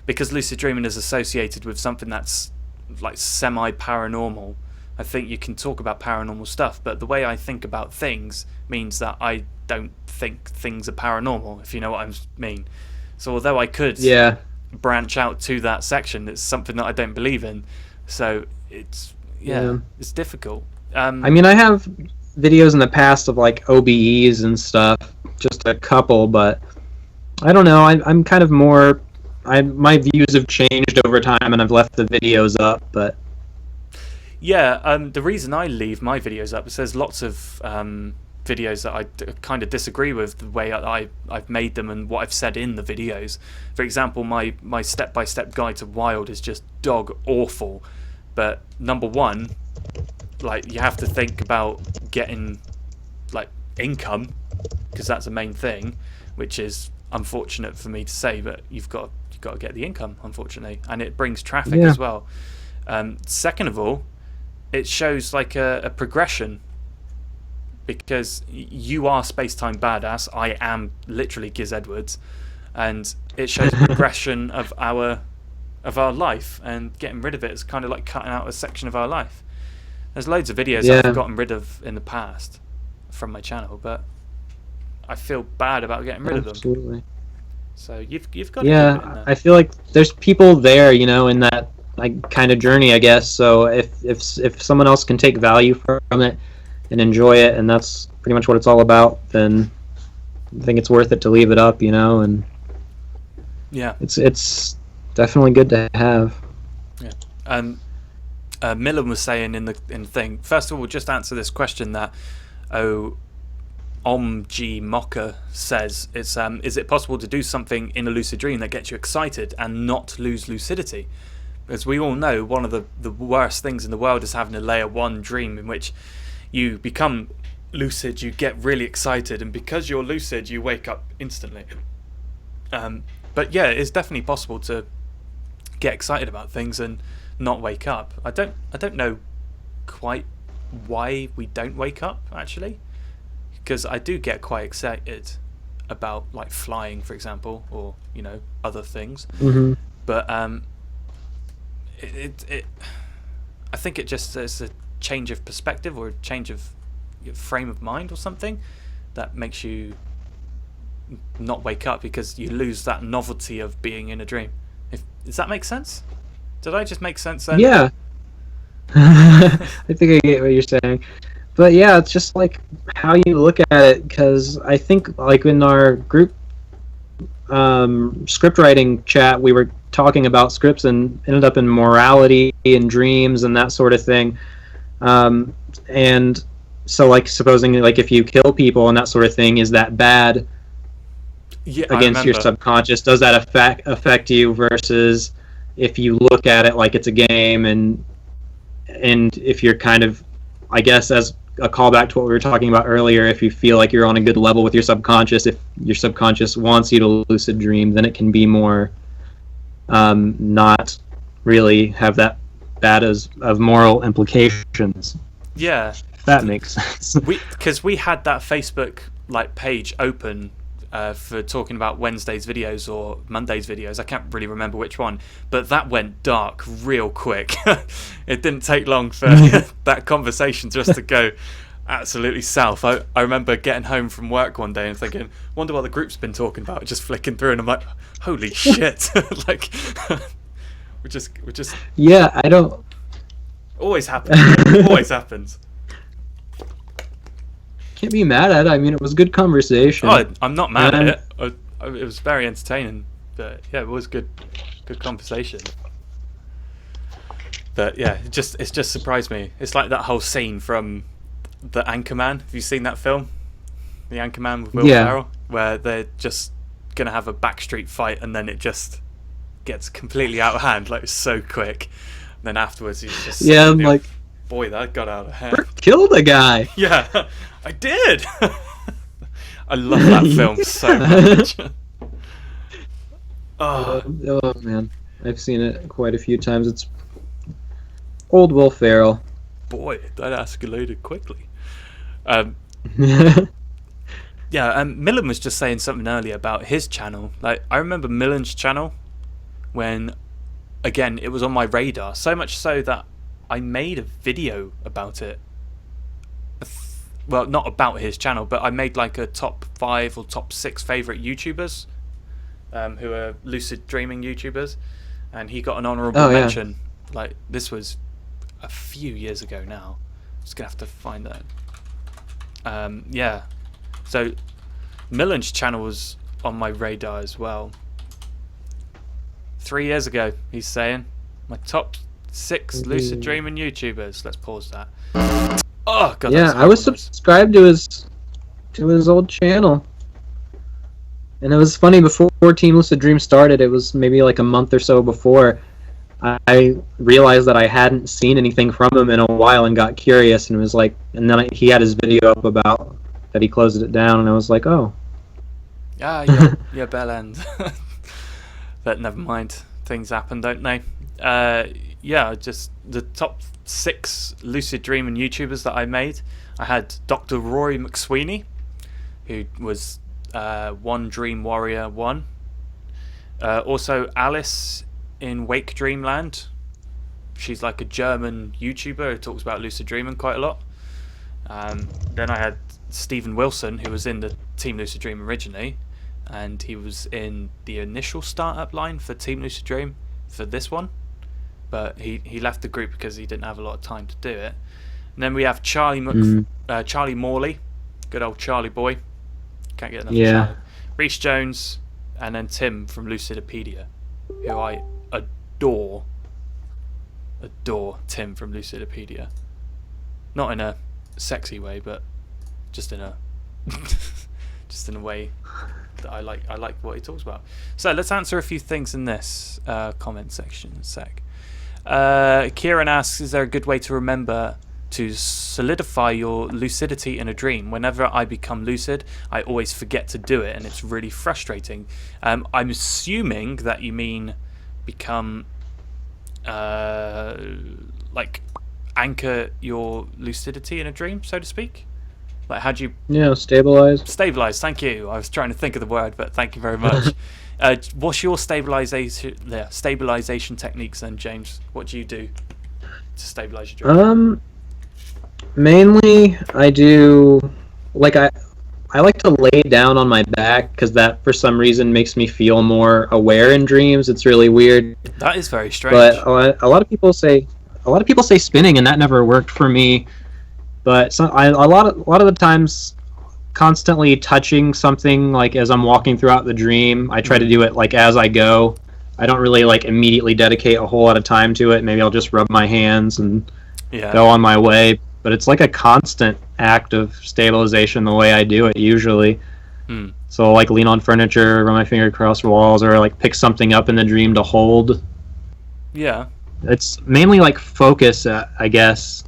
because lucid dreaming is associated with something that's like semi-paranormal. I think you can talk about paranormal stuff, but the way I think about things means that I don't think things are paranormal, if you know what I mean. So although I could branch out to that section, it's something that I don't believe in. So it's difficult. I mean, I have videos in the past of like OBEs and stuff, just a couple, but I don't know. I'm kind of more. My views have changed over time, and I've left the videos up, but. Yeah, the reason I leave my videos up is there's lots of videos that I kind of disagree with the way I've made them and what I've said in the videos. For example, my step-by-step guide to Wild is just dog awful. But number one, like you have to think about getting like income, because that's the main thing, which is unfortunate for me to say, but you've got to get the income, unfortunately, and it brings traffic as well. Second of all, it shows like a progression, because you are Space-Time Badass, I am literally Giz Edwards, and it shows progression of our life, and getting rid of it is kind of like cutting out a section of our life. There's loads of videos I've gotten rid of in the past from my channel, but I feel bad about getting rid of them. So you've got to keep it in there. I feel like there's people there, in that like kind of journey, I guess. So if someone else can take value from it and enjoy it, and that's pretty much what it's all about, then I think it's worth it to leave it up, and it's definitely good to have. Milan was saying in the thing. First of all, we'll just answer this question that Omg Mocker says. It's is it possible to do something in a lucid dream that gets you excited and not lose lucidity? As we all know, one of the worst things in the world is having a layer 1 dream in which you become lucid, you get really excited, and because you're lucid, you wake up instantly. But yeah, it's definitely possible to get excited about things and not wake up. I don't know quite why we don't wake up, actually, because I do get quite excited about like flying, for example, or other things. But I think it just is a change of perspective or a change of frame of mind or something that makes you not wake up, because you lose that novelty of being in a dream. Does that make sense? Did I just make sense then? Yeah. I think I get what you're saying. But yeah, it's just like how you look at it, because I think like in our group script writing chat, we were talking about scripts and ended up in morality and dreams and that sort of thing. And so like supposing like if you kill people and that sort of thing, is that bad against your subconscious? Does that affect you, versus if you look at it like it's a game, and if you're kind of, I guess, as a callback to what we were talking about earlier, if you feel like you're on a good level with your subconscious, if your subconscious wants you to lucid dream, then it can be more not really have that bad of moral implications. Yeah, if that makes sense. Because we had that Facebook like page open for talking about Wednesday's videos or Monday's videos. I can't really remember which one, but that went dark real quick. It didn't take long for that conversation just to go absolutely south. I remember getting home from work one day and thinking, wonder what the group's been talking about, just flicking through, and I'm like, holy shit. Like we're just yeah, I don't always happens. Always happens. Can't be mad at it. I mean, it was good conversation. Oh, I'm not mad at it. It was very entertaining. But yeah, it was good conversation. But yeah, it just surprised me. It's like that whole scene from The Anchorman. Have you seen that film? The Anchorman with Will Ferrell, where they're just gonna have a backstreet fight, and then it just gets completely out of hand, like so quick. And then afterwards, he's just I'm like, boy, that got out of hand. Killed a guy. Yeah, I did. I love that film so much. Oh man, I've seen it quite a few times. It's old Will Ferrell. Boy, that escalated quickly. Yeah, Milan was just saying something earlier about his channel. Like, I remember Milan's channel when, again, it was on my radar. So much so that I made a video about it. Well, not about his channel, but I made like a top 5 or top 6 favorite YouTubers who are lucid dreaming YouTubers, and he got an honorable mention. Like, this was a few years ago now. Just gonna have to find that. Yeah, so Milan's channel was on my radar as well. 3 years ago, he's saying my top 6 lucid dreaming YouTubers. Let's pause that. Oh god. Yeah, I was subscribed to his old channel, and it was funny, before Team Lucid Dream started, it was maybe like a month or so before, I realized that I hadn't seen anything from him in a while and got curious, and it was like, and then he had his video up about that he closed it down, and I was like, oh. Yeah, bell end. But never mind. Things happen, don't they? Yeah, just the top 6 lucid dreaming YouTubers that I made. I had Dr. Rory McSweeney, who was One Dream Warrior 1. Also Alice in Wake Dreamland. She's like a German YouTuber who talks about lucid dreaming quite a lot. Then I had Stephen Wilson, who was in the Team Lucid Dream originally, and he was in the initial startup line for Team Lucid Dream for this one, but he left the group because he didn't have a lot of time to do it. And then we have Charlie Morley, good old Charlie boy, can't get enough of Charlie. Reece Jones, and then Tim from Lucidipedia, who I adore Tim from Lucidipedia. Not in a sexy way, but just in a way that I like what he talks about. So let's answer a few things in this comment section in a sec. Kieran asks, is there a good way to remember to solidify your lucidity in a dream? Whenever I become lucid, I always forget to do it, and it's really frustrating. I'm assuming that you mean become like anchor your lucidity in a dream, so to speak. Like, how do you stabilize? Thank you. I was trying to think of the word, but thank you very much. What's your stabilization techniques then, James? What do you do to stabilize your dream? Mainly, I do like I like to lay down on my back because that for some reason makes me feel more aware in dreams. It's really weird, That is very but strange. a lot of people say spinning, and that never worked for me. But a lot of the times, constantly touching something like as I'm walking throughout the dream, I try to do it like as I go. I don't really like immediately dedicate a whole lot of time to it. Maybe I'll just rub my hands and Yeah. go on my way. But it's like a constant act of stabilization the way I do it usually. Hmm. So like lean on furniture, run my finger across walls, or like pick something up in the dream to hold. Yeah. It's mainly like focus, I guess.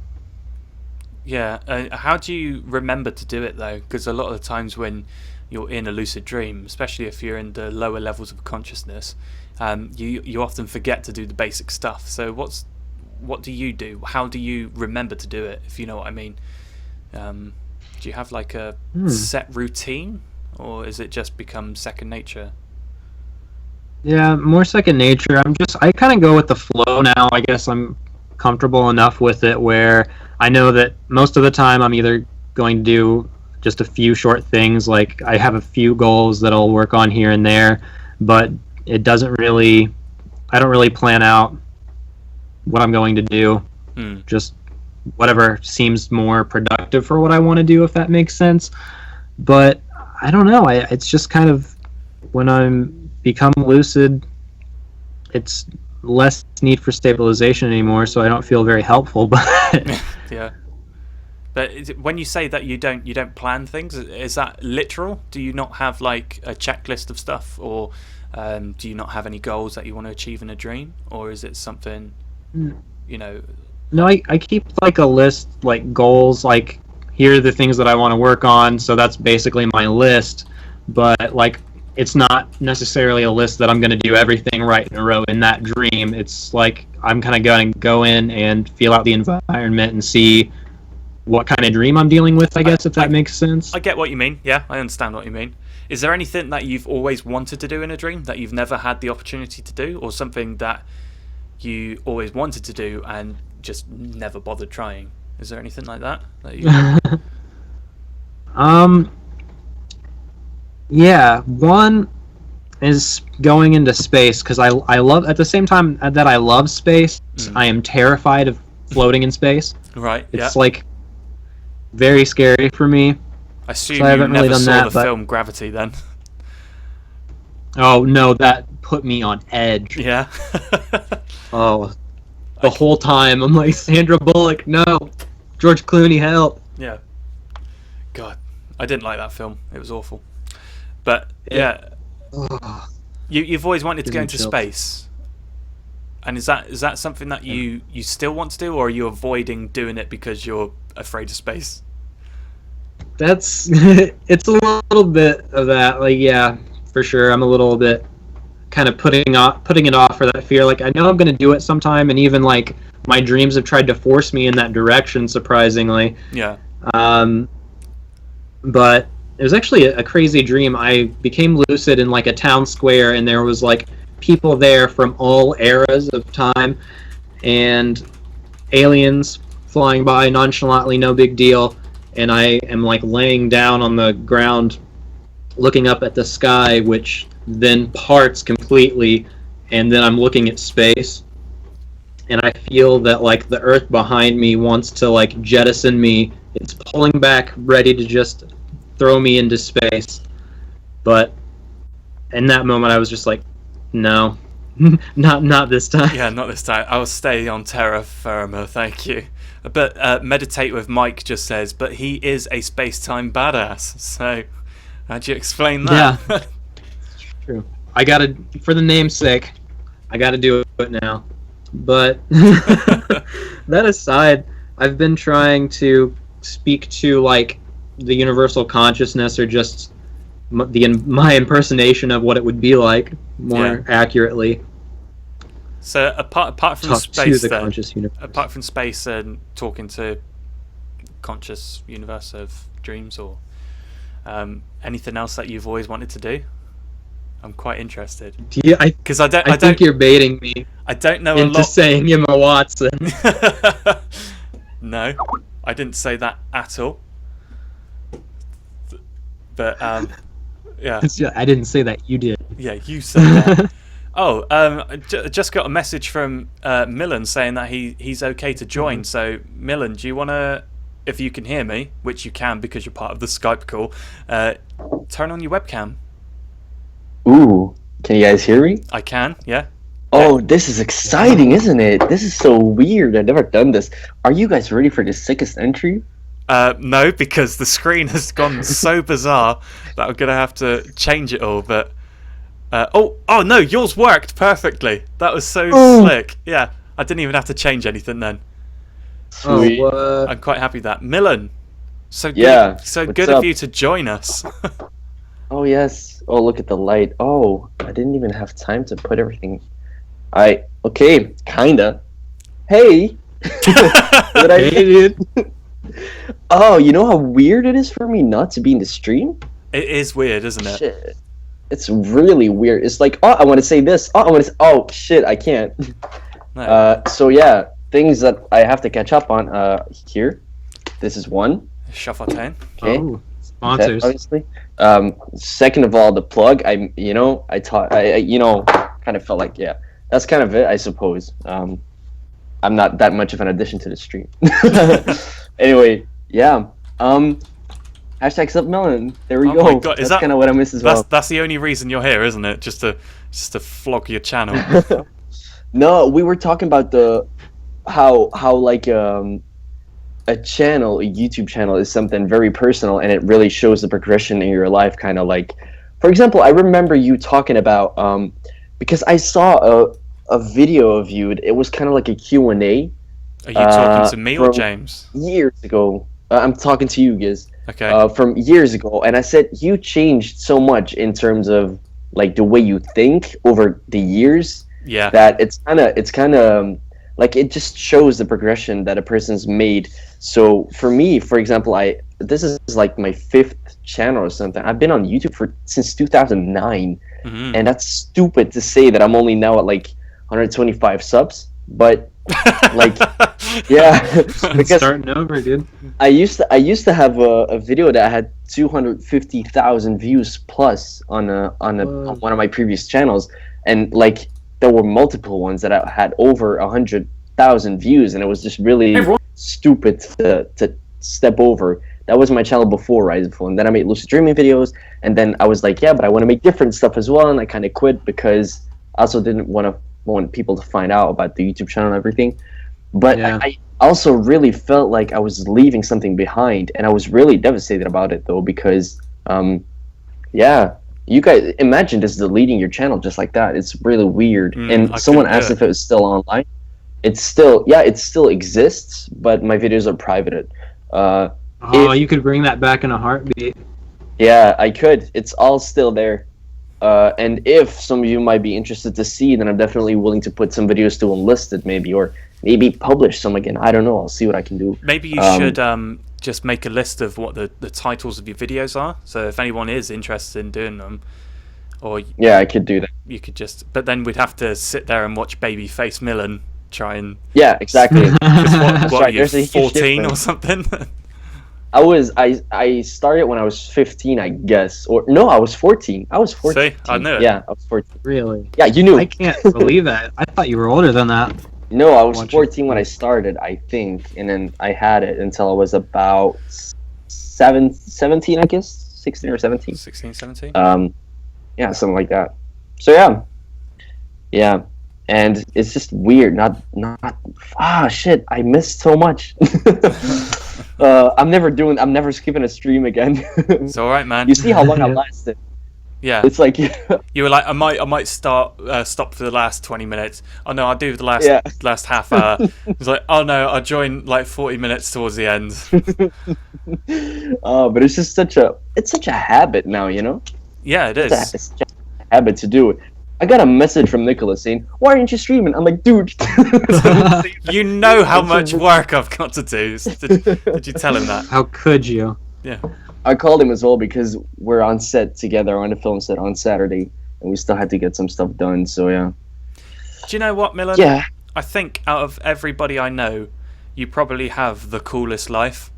Yeah. How do you remember to do it though? Because a lot of the times when you're in a lucid dream, especially if you're in the lower levels of consciousness, you often forget to do the basic stuff. So what do you do? How do you remember to do it? If you know what I mean. Do you have like a set routine, or is it just become second nature? Yeah, more second nature. I kind of go with the flow now. I guess I'm comfortable enough with it where I know that most of the time I'm either going to do just a few short things. Like I have a few goals that I'll work on here and there, but it doesn't really, I don't really plan out what I'm going to do. Hmm. Just whatever seems more productive for what I want to do, if that makes sense. But I don't know. It's just kind of when I'm become lucid, it's less need for stabilization anymore, so I don't feel very helpful. But Yeah. But when you say that you don't plan things, is that literal? Do you not have like a checklist of stuff, or do you not have any goals that you want to achieve in a dream, or is it something, you know? no, I keep like a list, like goals, like here are the things that I want to work on. So that's basically my list. But like it's not necessarily a list that I'm going to do everything right in a row in that dream. It's like I'm kind of going to go in and feel out the environment and see what kind of dream I'm dealing with, I guess, if that makes sense. I get what you mean. Yeah, I understand what you mean. Is there anything that you've always wanted to do in a dream that you've never had the opportunity to do, or something that you always wanted to do and just never bothered trying? Is there anything like that you... um, yeah, one is going into space because I love, at the same time that I love space, I am terrified of floating in space. Right. It's like very scary for me. I assume so I haven't you never really done saw that, the film Gravity then. Oh no, that put me on edge. Yeah. Oh, the whole time I'm like, Sandra Bullock, no, George Clooney, help. Yeah. God, I didn't like that film. It was awful. But yeah, you've always wanted to go into space, and is that something that you still want to do, or are you avoiding doing it because you're afraid of space? That's it's a little bit of that. Like, yeah, for sure. I'm a little bit kind of putting it off for that fear. Like, I know I'm going to do it sometime, and even like my dreams have tried to force me in that direction. Surprisingly, Yeah. But it was actually a crazy dream. I became lucid in like a town square, and there was like people there from all eras of time, and aliens flying by nonchalantly, no big deal. And I am like laying down on the ground, looking up at the sky, which then parts completely, and then I'm looking at space, and I feel that like the earth behind me wants to like jettison me. It's pulling back, ready to just throw me into space. But in that moment, I was just like, no, not this time. Yeah, not this time. I'll stay on terra firma, thank you. But Meditate with Mike just says, but he is a space-time badass. So, how'd you explain that? Yeah, true. I gotta, for the name's sake, I gotta do it now. But that aside, I've been trying to speak to like the universal consciousness, or just my impersonation of what it would be like more accurately. So apart from Talk space, to the then, conscious universe. apart from space and talking to conscious universe of dreams, or anything else that you've always wanted to do? I'm quite interested. Yeah, because I think don't. You're baiting me. I don't know into a lot. saying Emma Watson. No, I didn't say that at all. But yeah. I didn't say that. You did. Yeah, you said that. Oh, I just got a message from Milan saying that he's okay to join. So, Milan, do you want to, if you can hear me, which you can because you're part of the Skype call, turn on your webcam? Ooh, can you guys hear me? I can, yeah. Oh, this is exciting, isn't it? This is so weird. I've never done this. Are you guys ready for the sickest entry? No, because the screen has gone so bizarre that I'm going to have to change it all. But oh no, yours worked perfectly. That was so slick. Yeah, I didn't even have to change anything then. Sweet. I'm quite happy that. Milan, so good, Yeah, so what's good up? of you to join us. Oh, yes. Oh, look at the light. Oh, I didn't even have time to put everything. Okay, kinda. Hey! What I did? Oh, you know how weird it is for me not to be in the stream? It is weird, isn't it? Shit. It's really weird. It's like, oh, I want to say this. Oh, I want to. Oh, shit, I can't. No. So yeah, things that I have to catch up on. Here, this is one. Chafatain. Okay. Oh, sponsors. Obviously. Second of all, the plug. I kind of felt like, yeah, that's kind of it, I suppose. I'm not that much of an addition to the stream. Anyway, yeah. Hashtag #Melon. There we Oh go. my God, is That's that- kind of what I miss as well. That's the only reason you're here, isn't it? Just to flog your channel. No, we were talking about how like a channel, a YouTube channel, is something very personal, and it really shows the progression in your life. Kind of like, for example, I remember you talking about because I saw a video of you. It was kind of like a Q&A. Are you talking to me or from James? Years ago. I'm talking to you, Giz. Okay. From years ago, and I said you changed so much in terms of like the way you think over the years. Yeah. That it's kind of like it just shows the progression that a person's made. So for me, for example, this is like my 5th channel or something. I've been on YouTube since 2009, and that's stupid to say that I'm only now at like 125 subs, but like yeah, because Starting over, dude. I used to have a video that had 250,000 views plus on one of my previous channels, and like there were multiple ones that had over 100,000 views, and it was just really stupid to step over. That was my channel before Riseful, and then I made Lucid streaming videos, and then I was like, yeah, but I want to make different stuff as well, and I kind of quit because I also didn't want people to find out about the YouTube channel and everything. But Yeah. I also really felt like I was leaving something behind, and I was really devastated about it though, because yeah, you guys imagine just deleting your channel just like that. It's really weird. And I someone couldn't do asked it. if it was still online. It still exists, but my videos are privated. Oh, you could bring that back in a heartbeat. Yeah, I could. It's all still there. And if some of you might be interested to see, then I'm definitely willing to put some videos to Enlisted, maybe, or maybe publish some again. I don't know. I'll see what I can do. Maybe you should just make a list of what the titles of your videos are. So if anyone is interested in doing them, or Yeah, I could do that. you could just. But then we'd have to sit there and watch Babyface Milan try and. Yeah, exactly. What are right, you, there's a huge 14 or difference. something? I started when I was 15, I guess. Or no, I was 14. I was 14. See, I knew it. Yeah, I was 14. Really? Yeah, you knew. I can't believe that. I thought you were older than that. No, I was Watch it. 14 when I started, I think, and then I had it until I was about 17, I guess, 16 or 17. 16, 17? Yeah, something like that. So yeah, and it's just weird. Not shit. I missed so much. I'm never skipping a stream again. It's all right, man. You see how long I lasted? Yeah. It's like You were like, I might stop for the last 20 minutes. Oh no, I'll do the last half hour. It's like, oh no, I'll join like 40 minutes towards the end. but it's just such a habit now, you know. Yeah, it is. It's just a habit to do it. I got a message from Nicholas saying, "Why aren't you streaming?" I'm like, dude. You know how much work I've got to do. Did you tell him that? How could you? Yeah. I called him as well because we're on set together on the film set on Saturday, and we still had to get some stuff done. So yeah. Do you know what, Milan? Yeah. I think out of everybody I know, you probably have the coolest life.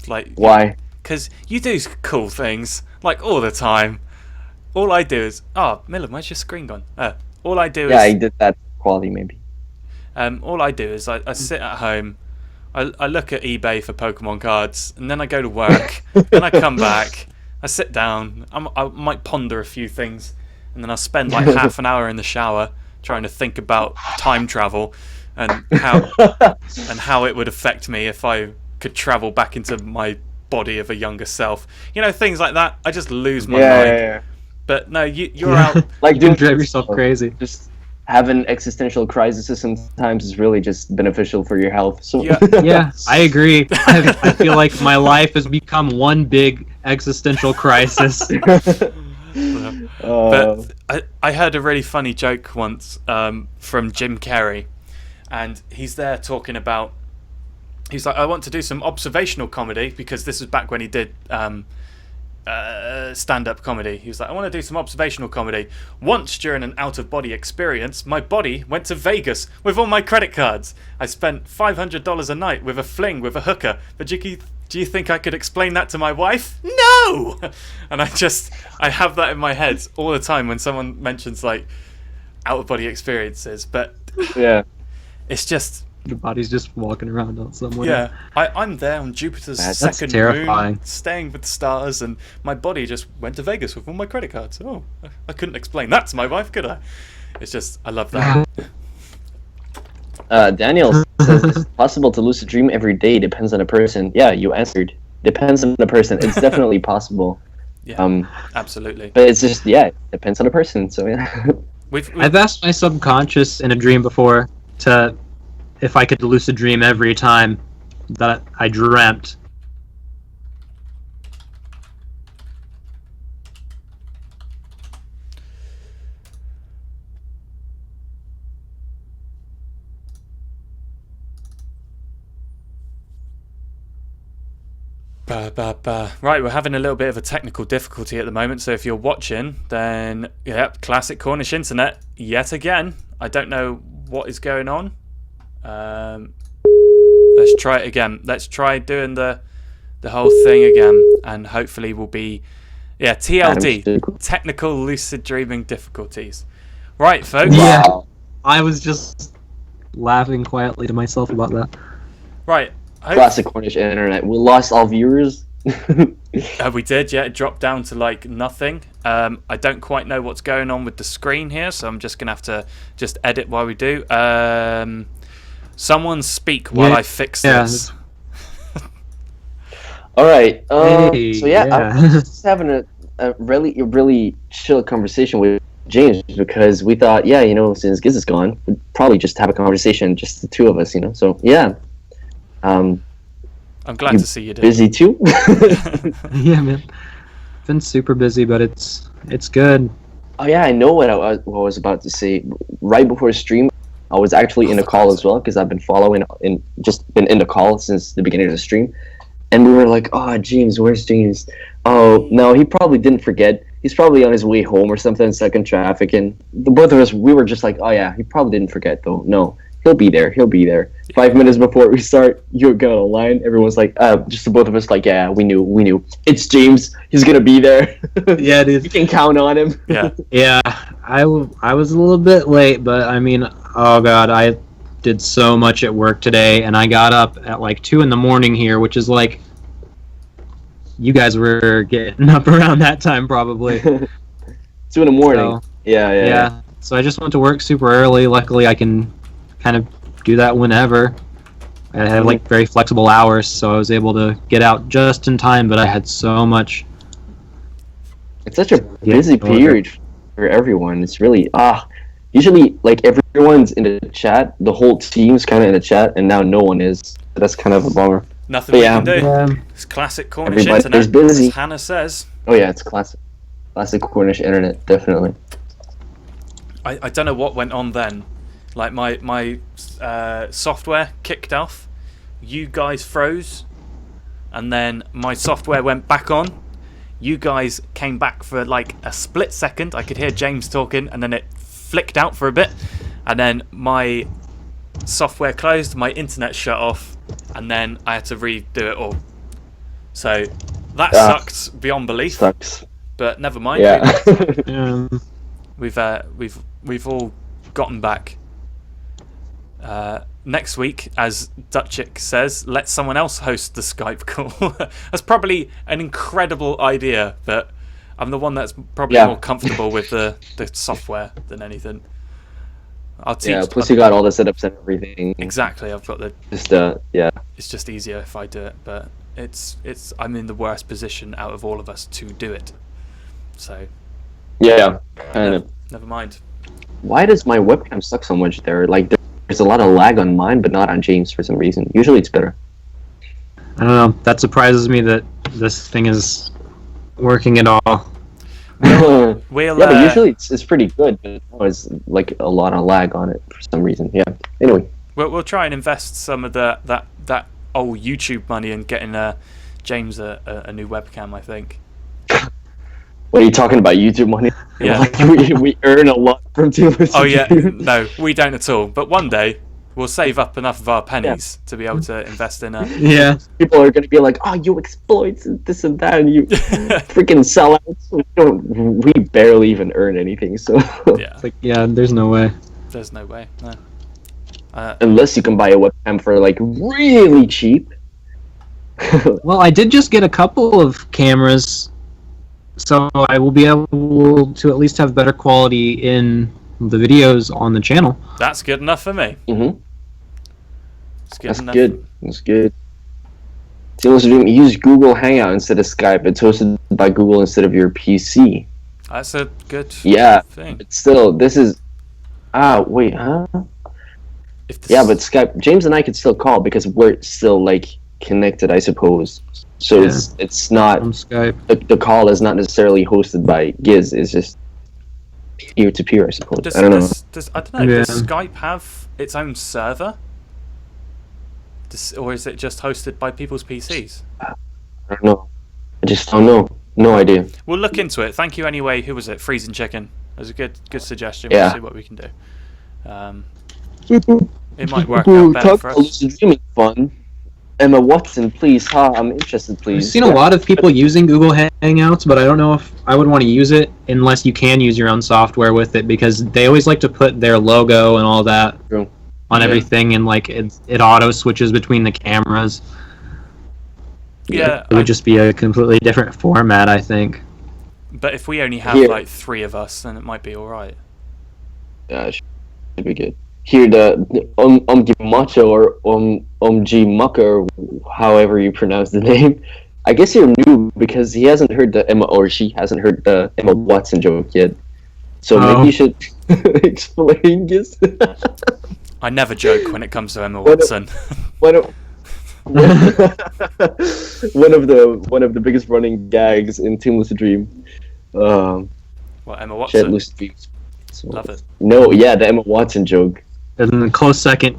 Like, Why? because you do cool things like all the time. All I do is, oh, Milan, where's your screen gone? All I do Yeah, I is, did that quality maybe. all I do is I sit at home, I look at eBay for Pokemon cards, and then I go to work, then I come back, I sit down, I might ponder a few things, and then I'll spend like half an hour in the shower trying to think about time travel and how it would affect me if I could travel back into my body of a younger self. You know, things like that. I just lose my mind. Yeah. But no, you're out. Like You can drive yourself crazy. Just having existential crises sometimes is really just beneficial for your health. So Yeah, I agree. I feel like my life has become one big existential crisis. But I heard a really funny joke once from Jim Carrey, and he's there talking about. He's like, I want to do some observational comedy, because this was back when he did stand-up comedy. He was like, I want to do some observational comedy. Once during an out-of-body experience, my body went to Vegas with all my credit cards. I spent $500 a night with a fling with a hooker. But do you think I could explain that to my wife? No! And I have that in my head all the time when someone mentions like out-of-body experiences. But yeah, it's just... Your body's just walking around on somewhere. Yeah, I'm there on Jupiter's That's second terrifying. moon, staying with the stars, and my body just went to Vegas with all my credit cards. Oh, I couldn't explain that to my wife, could I? It's just, I love that. Daniel says it's possible to lucid dream every day. Depends on a person. Yeah, you answered. Depends on the person. It's definitely possible. Yeah, absolutely. But it's just it depends on a person. So yeah. I've asked my subconscious in a dream before if I could lucid dream every time that I dreamt. Right, we're having a little bit of a technical difficulty at the moment, so if you're watching, then classic Cornish internet yet again. I don't know what is going on. Let's try it again. Let's try doing the whole thing again, and hopefully we'll be TLD, technical lucid dreaming difficulties. Right, folks. Yeah, I was just laughing quietly to myself about that. Right. Classic Cornish internet. We lost all viewers. We did, yeah. It dropped down to like nothing. I don't quite know what's going on with the screen here, so I'm just gonna have to just edit while we do. Someone speak while I fix this. All right. Hey, so I was just having a really chill conversation with James, because we thought, since Giz is gone, we'd probably just have a conversation, just the two of us, So yeah. I'm glad to see you doing busy too. Yeah, man. Been super busy, but it's good. Oh yeah, I know what I was about to say. Right before stream, I was actually in a call as well, because I've been following and just been in the call since the beginning of the stream. And we were like, oh, James, where's James? Oh, no, he probably didn't forget. He's probably on his way home or something, stuck in traffic. And the both of us, we were just like, oh yeah, he probably didn't forget though. No, he'll be there. 5 minutes before we start, you got online. Everyone's like, just the both of us, like, yeah, we knew. It's James. He's gonna be there. Yeah, dude. You can count on him. Yeah. Yeah, I was a little bit late, but I mean, oh god, I did so much at work today, and I got up at like 2 a.m. here, which is like, you guys were getting up around that time probably. 2 a.m. So, yeah. So I just went to work super early. Luckily, I can kind of do that whenever. I had like very flexible hours, so I was able to get out just in time, but I had so much. It's such a busy period for everyone. It's really usually like everyone's in the chat, the whole team's kind of in the chat, and now no one is. That's kind of a bummer. Nothing we can do. It's classic Cornish internet, busy. as Hannah says. Oh yeah, it's classic Cornish internet, definitely. I don't know what went on then. Like my software kicked off, you guys froze, and then my software went back on. You guys came back for like a split second. I could hear James talking, and then it flicked out for a bit, and then my software closed, my internet shut off, and then I had to redo it all. So that sucked beyond belief. Sucks. But never mind. Yeah. We've all gotten back. Next week, as Dutchik says, let someone else host the Skype call. That's probably an incredible idea, but I'm the one that's probably more comfortable with the software than anything. I'll teach. Yeah, plus you got all the setups and everything. Exactly, I've got the. Just yeah. It's just easier if I do it, but I'm in the worst position out of all of us to do it. So. Yeah, kind of. Never mind. Why does my webcam suck so much there? Like, there's a lot of lag on mine, but not on James for some reason. Usually it's better. I don't know. That surprises me that this thing is working at all. We'll, yeah, but usually it's pretty good, but it's like a lot of lag on it for some reason. Yeah. Anyway. We'll try and invest some of that old YouTube money in getting James a new webcam, I think. What are you talking about? YouTube money? Yeah. Like we earn a lot from TeamLucidStream. Oh yeah, no, we don't at all. But one day we'll save up enough of our pennies to be able to invest in a. Yeah. People are gonna be like, "Oh, you exploits and this and that, and you freaking sellouts." We barely even earn anything, so. Yeah. It's like, yeah, there's no way. There's no way. No. Unless you can buy a webcam for like really cheap. Well, I did just get a couple of cameras, so I will be able to at least have better quality in the videos on the channel. That's good enough for me. Mm-hmm. That's good. That's good. TeamLucidStream, use Google Hangout instead of Skype. It's hosted by Google instead of your PC. That's a good thing. But still, this is... wait, huh? Yeah, but Skype... James and I could still call because we're still, like, connected, I suppose. So it's not... On Skype. The call is not necessarily hosted by Giz. It's just peer-to-peer, I suppose. I don't know. I don't know. Does Skype have its own server? Or is it just hosted by people's PCs? I don't know. I just don't know. No idea. We'll look into it. Thank you anyway. Who was it? Freezing Chicken. That was a good suggestion. Yeah. We'll see what we can do. It might work out better for us. Lucid streaming fun. Emma Watson, please. I'm interested, please. I've seen a lot of people using Google Hangouts, but I don't know if I would want to use it unless you can use your own software with it, because they always like to put their logo and all that on everything, and like it auto switches between the cameras. Yeah, it would just be a completely different format, I think. But if we only have like 3 of us, then it might be all right. Yeah, it should be good. Here, the Macho or G Mucker, or however you pronounce the name. I guess you're new because he hasn't heard the Emma, or she hasn't heard the Emma Watson joke yet. So maybe you should explain this. I never joke when it comes to Emma Watson. One of the biggest running gags in TeamLucidStream. What, Emma Watson? So, love it. No, yeah, the Emma Watson joke. And the close second,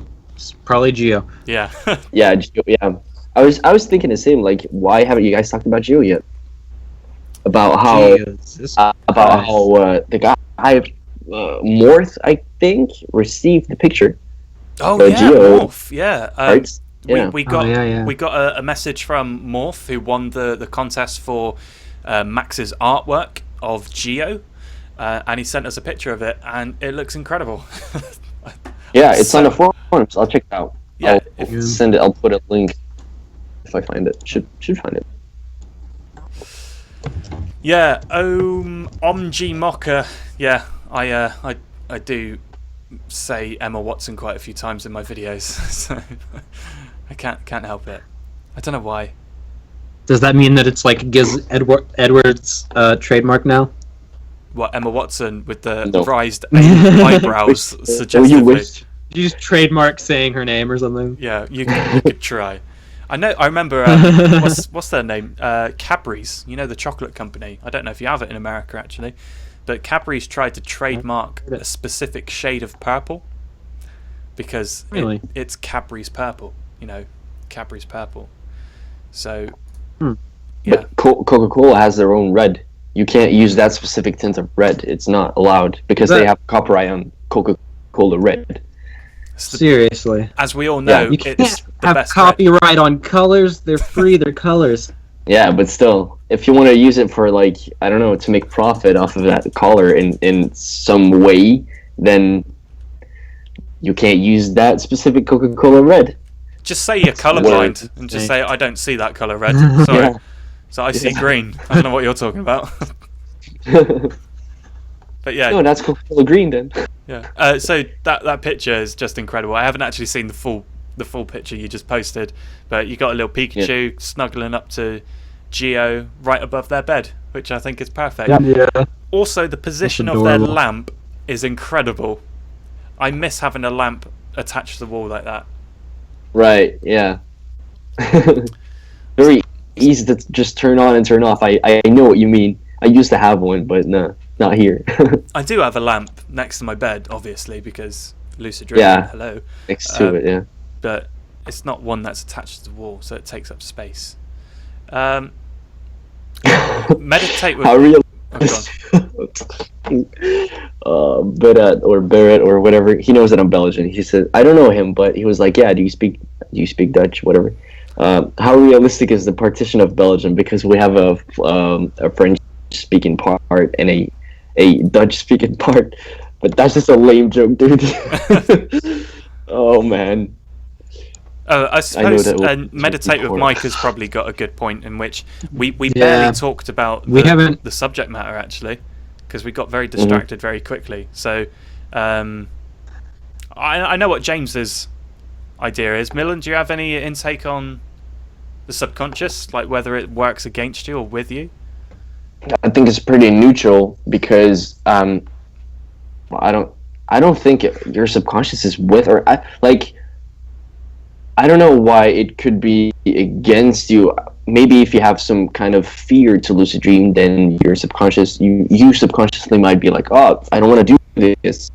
probably Gio. Yeah. Yeah, Gio, yeah. I was thinking the same. Like, why haven't you guys talked about Gio yet? About how the guy Morth, I think, received the picture. Oh yeah, Gio. Morph. Yeah. We got a message from Morph, who won the contest for Max's artwork of Geo, and he sent us a picture of it, and it looks incredible. Yeah, it's on the forums. I'll check it out. Yeah, I'll send it. I'll put a link if I find it. Should find it. Yeah, Omg Mocker. Yeah, I do say Emma Watson quite a few times in my videos, so I can't help it. I don't know why. Does that mean that it's like Giz Edwards' trademark now? What, Emma Watson with the raised eyebrows suggestively? You wish. You just trademark saying her name or something? Yeah, you could try. I remember what's their name? Cadbury's. You know, the chocolate company. I don't know if you have it in America actually, but Cadbury's tried to trademark a specific shade of purple because it's Cadbury's purple. You know, Cadbury's purple. So yeah. But Coca-Cola has their own red. You can't use that specific tint of red. It's not allowed because they have copyright on Coca-Cola red. Seriously. As we all know, You can't it's the have best copyright on colors. They're free. They're colors. Yeah, but still, if you want to use it for, like, I don't know, to make profit off of that color in some way, then you can't use that specific Coca-Cola red. Just say you're colorblind and just say, I don't see that color red. Sorry. Yeah. So I see green. I don't know what you're talking about. But yeah. No, that's Coca-Cola green then. Yeah. So that picture is just incredible. I haven't actually seen the full picture you just posted, but you got a little Pikachu snuggling up to Geo right above their bed, which I think is perfect. Yeah. Also, the position of their lamp is incredible. I miss having a lamp attached to the wall like that. Right, yeah. Very easy to just turn on and turn off. I know what you mean. I used to have one, but no, not here. I do have a lamp next to my bed, obviously, because Lucid Dream. Yeah, hello. next to it, yeah. But it's not one that's attached to the wall, so it takes up space. Meditate with... How real... Oh, Barrett or whatever, he knows that I'm Belgian. He said, I don't know him, but he was like, yeah, do you speak Dutch, whatever. How realistic is the partition of Belgium? Because we have a French speaking part and a Dutch speaking part, but that's just a lame joke, dude. Oh man. I suppose Meditate with Mike has probably got a good point in which we barely talked about the subject matter, actually, because we got very distracted very quickly. So I know what James's idea is. Milan, do you have any intake on the subconscious, like whether it works against you or with you? I think it's pretty neutral because I don't think your subconscious is with or I don't know why it could be against you. Maybe if you have some kind of fear to lucid dream, then your subconscious, you subconsciously might be like, oh, I don't want to do this.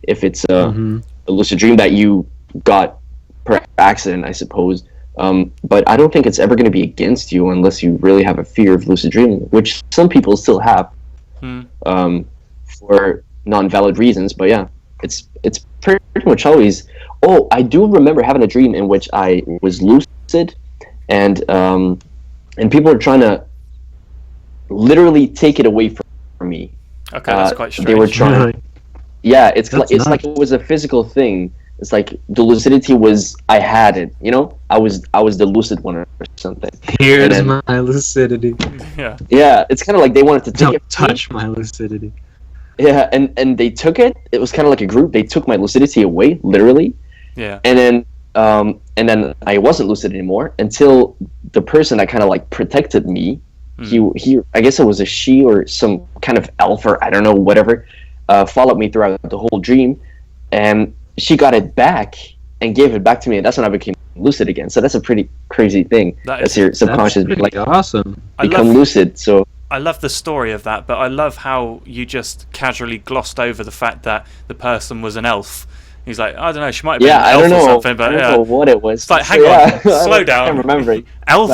If it's a lucid dream that you got per accident, I suppose. But I don't think it's ever going to be against you unless you really have a fear of lucid dreaming, which some people still have for non-valid reasons. But yeah, it's pretty much always. Oh, I do remember having a dream in which I was lucid, and people are trying to literally take it away from me. Okay, that's quite strange. They were trying. Yeah, it's like it was a physical thing. It's like the lucidity was, I had it, you know? I was the lucid one or something. Here's my lucidity. Yeah. Yeah, it's kind of like they wanted to take it. Don't touch my lucidity. Yeah, and they took it. It was kind of like a group. They took my lucidity away, literally. Yeah. And then I wasn't lucid anymore until the person that kind of like protected me, he I guess it was a she or some kind of elf or I don't know, whatever, followed me throughout the whole dream, and she got it back and gave it back to me, and that's when I became lucid again. So that's a pretty crazy thing. That's your subconscious like awesome. Become lucid. So I love the story of that, but I love how you just casually glossed over the fact that the person was an elf. He's like, I don't know, she might have been an elf or something, but I don't know what it was. It's like, hang on, slow down. I can't remember. Elf?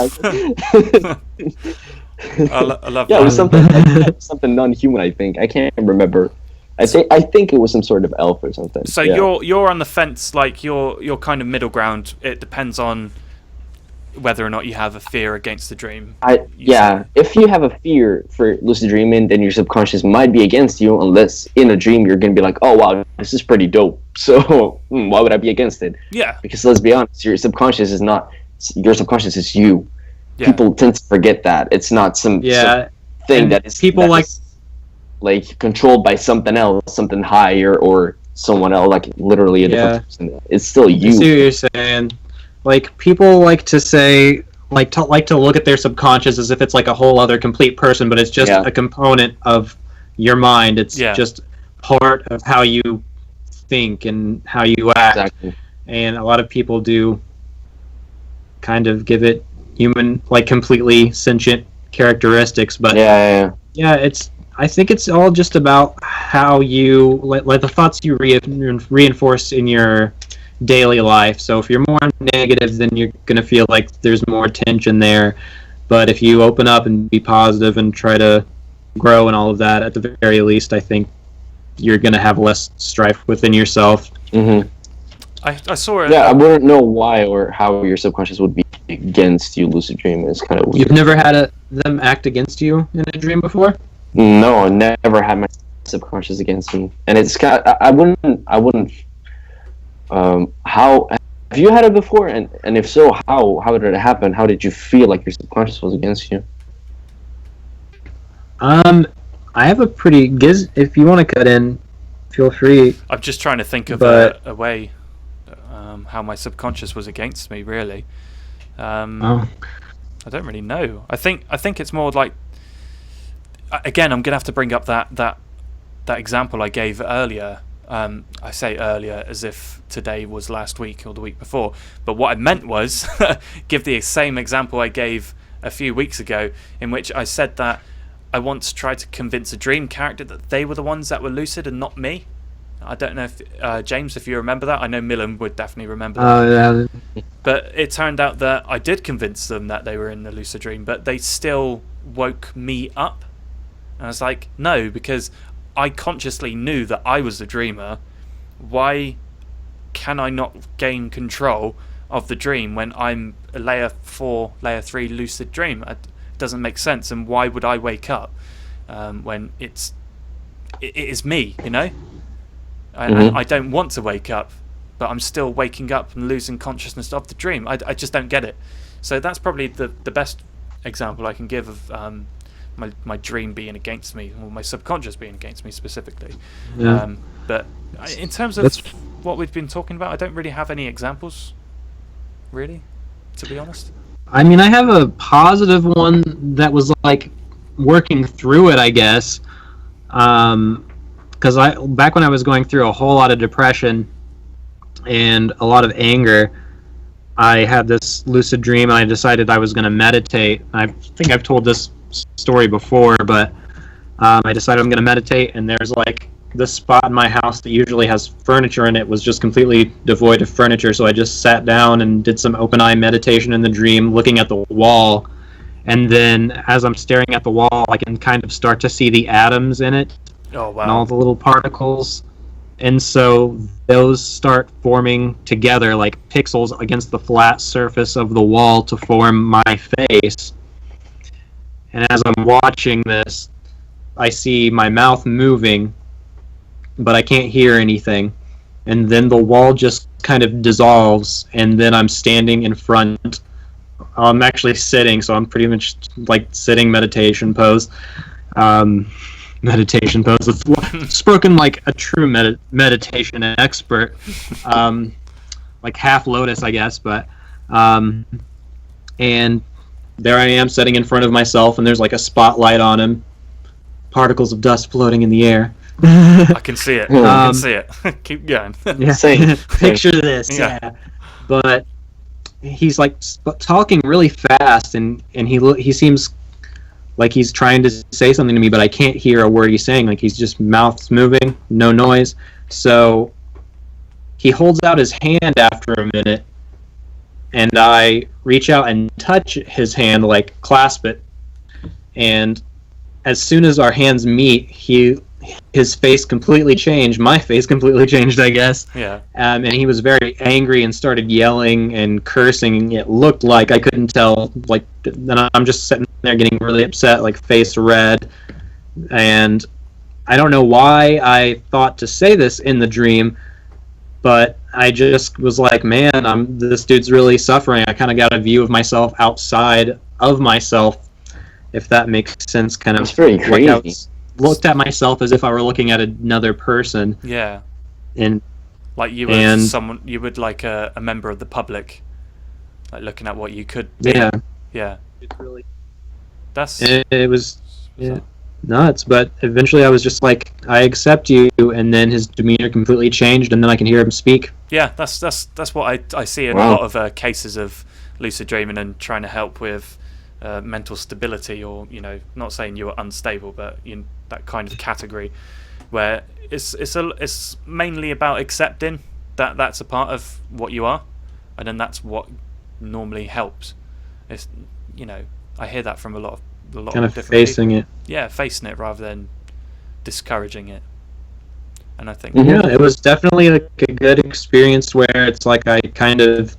I love that. Yeah, it was something non-human, I think. I can't remember. I think it was some sort of elf or something. So you're on the fence, like you're kind of middle ground. It depends on whether or not you have a fear against the dream. If you have a fear for lucid dreaming, then your subconscious might be against you, unless in a dream you're gonna be like, oh wow, this is pretty dope. So why would I be against it? Yeah. Because let's be honest, your subconscious is not. Your subconscious is you. Yeah. People tend to forget that it's not some thing that is people like controlled by something else, something higher or someone else, like literally a different person. It's still you. I see what you're saying. Like people like to say, like to look at their subconscious as if it's like a whole other complete person, but it's just a component of your mind. It's just part of how you think and how you act. Exactly. And a lot of people do kind of give it human, like completely sentient characteristics. But I think it's all just about how you like the thoughts you reinforce in your daily life. So if you're more negative, then you're going to feel like there's more tension there. But if you open up and be positive and try to grow and all of that, at the very least, I think you're going to have less strife within yourself. Mm-hmm. I saw it. Yeah, I wouldn't know why or how your subconscious would be against you. Lucid dream is kind of weird. You've never had them act against you in a dream before? No, I never had my subconscious against me, and it's kind. I wouldn't. How have you had it before? And if so, how did it happen? How did you feel like your subconscious was against you? I have a pretty Giz. If you want to cut in, feel free. I'm just trying to think of But- a way how my subconscious was against me. Really, Oh, I don't really know. I think it's more like, again, I'm gonna have to bring up that example I gave earlier. I say earlier as if today was last week or the week before, but what I meant was give the same example I gave a few weeks ago, in which I said that I once tried to convince a dream character that they were the ones that were lucid and not me. I don't know if James, if you remember that. I know Milan would definitely remember that. yeah. But it turned out that I did convince them that they were in the lucid dream, but they still woke me up. And I was like, no, because I consciously knew that I was the dreamer. Why can I not gain control of the dream when I'm a layer 4, layer 3 lucid dream? It doesn't make sense. And why would I wake up when it is me, you know? I don't want to wake up, but I'm still waking up and losing consciousness of the dream. I just don't get it. So that's probably the best example I can give of my dream being against me, or my subconscious being against me specifically. Yeah. But in terms of what we've been talking about, I don't really have any examples, really, to be honest. I mean, I have a positive one that was like working through it, I guess. Because back when I was going through a whole lot of depression and a lot of anger, I had this lucid dream, and I decided I was going to meditate. I think I've told this story before, but I decided I'm going to meditate, and there's like this spot in my house that usually has furniture in it was just completely devoid of furniture, so I just sat down and did some open eye meditation in the dream, looking at the wall, and then as I'm staring at the wall, I can kind of start to see the atoms in it. Oh, wow. And all the little particles, and so those start forming together like pixels against the flat surface of the wall to form my face. And as I'm watching this, I see my mouth moving, but I can't hear anything. And then the wall just kind of dissolves, and then I'm standing in front. I'm actually sitting, so I'm pretty much like sitting meditation pose. Meditation pose. It's spoken like a true meditation expert, like half lotus, I guess. But and there I am sitting in front of myself, and there's like a spotlight on him, particles of dust floating in the air. I can see it. I can see it. Keep going. Yeah. Same. Picture this. Yeah. Yeah. But he's like talking really fast, and he seems like he's trying to say something to me, but I can't hear a word he's saying. Like he's just mouth's moving, no noise. So he holds out his hand after a minute, and I reach out and touch his hand, like clasp it. And as soon as our hands meet, his face completely changed. My face completely changed, I guess. Yeah. And he was very angry and started yelling and cursing. It looked like, I couldn't tell. Like, then I'm just sitting there getting really upset, like face red. And I don't know why I thought to say this in the dream, but I just was like, man, this dude's really suffering. I kind of got a view of myself outside of myself, if that makes sense. Kind of. It's very crazy. Looked at myself as if I were looking at another person. Yeah. And like you were someone, you would like a member of the public, like looking at what you could be. Yeah. Yeah. It's really. It was nuts, but eventually I was just like, I accept you, and then his demeanor completely changed, and then I can hear him speak. Yeah, that's what I see in a lot of cases of lucid dreaming and trying to help with mental stability, or not saying you were unstable, but that kind of category where it's mainly about accepting that that's a part of what you are, and then that's what normally helps. It's I hear that from a lot of kind of different facing people. it. Yeah, facing it rather than discouraging it. And I think Yeah, it was definitely like a good experience where it's like I kind of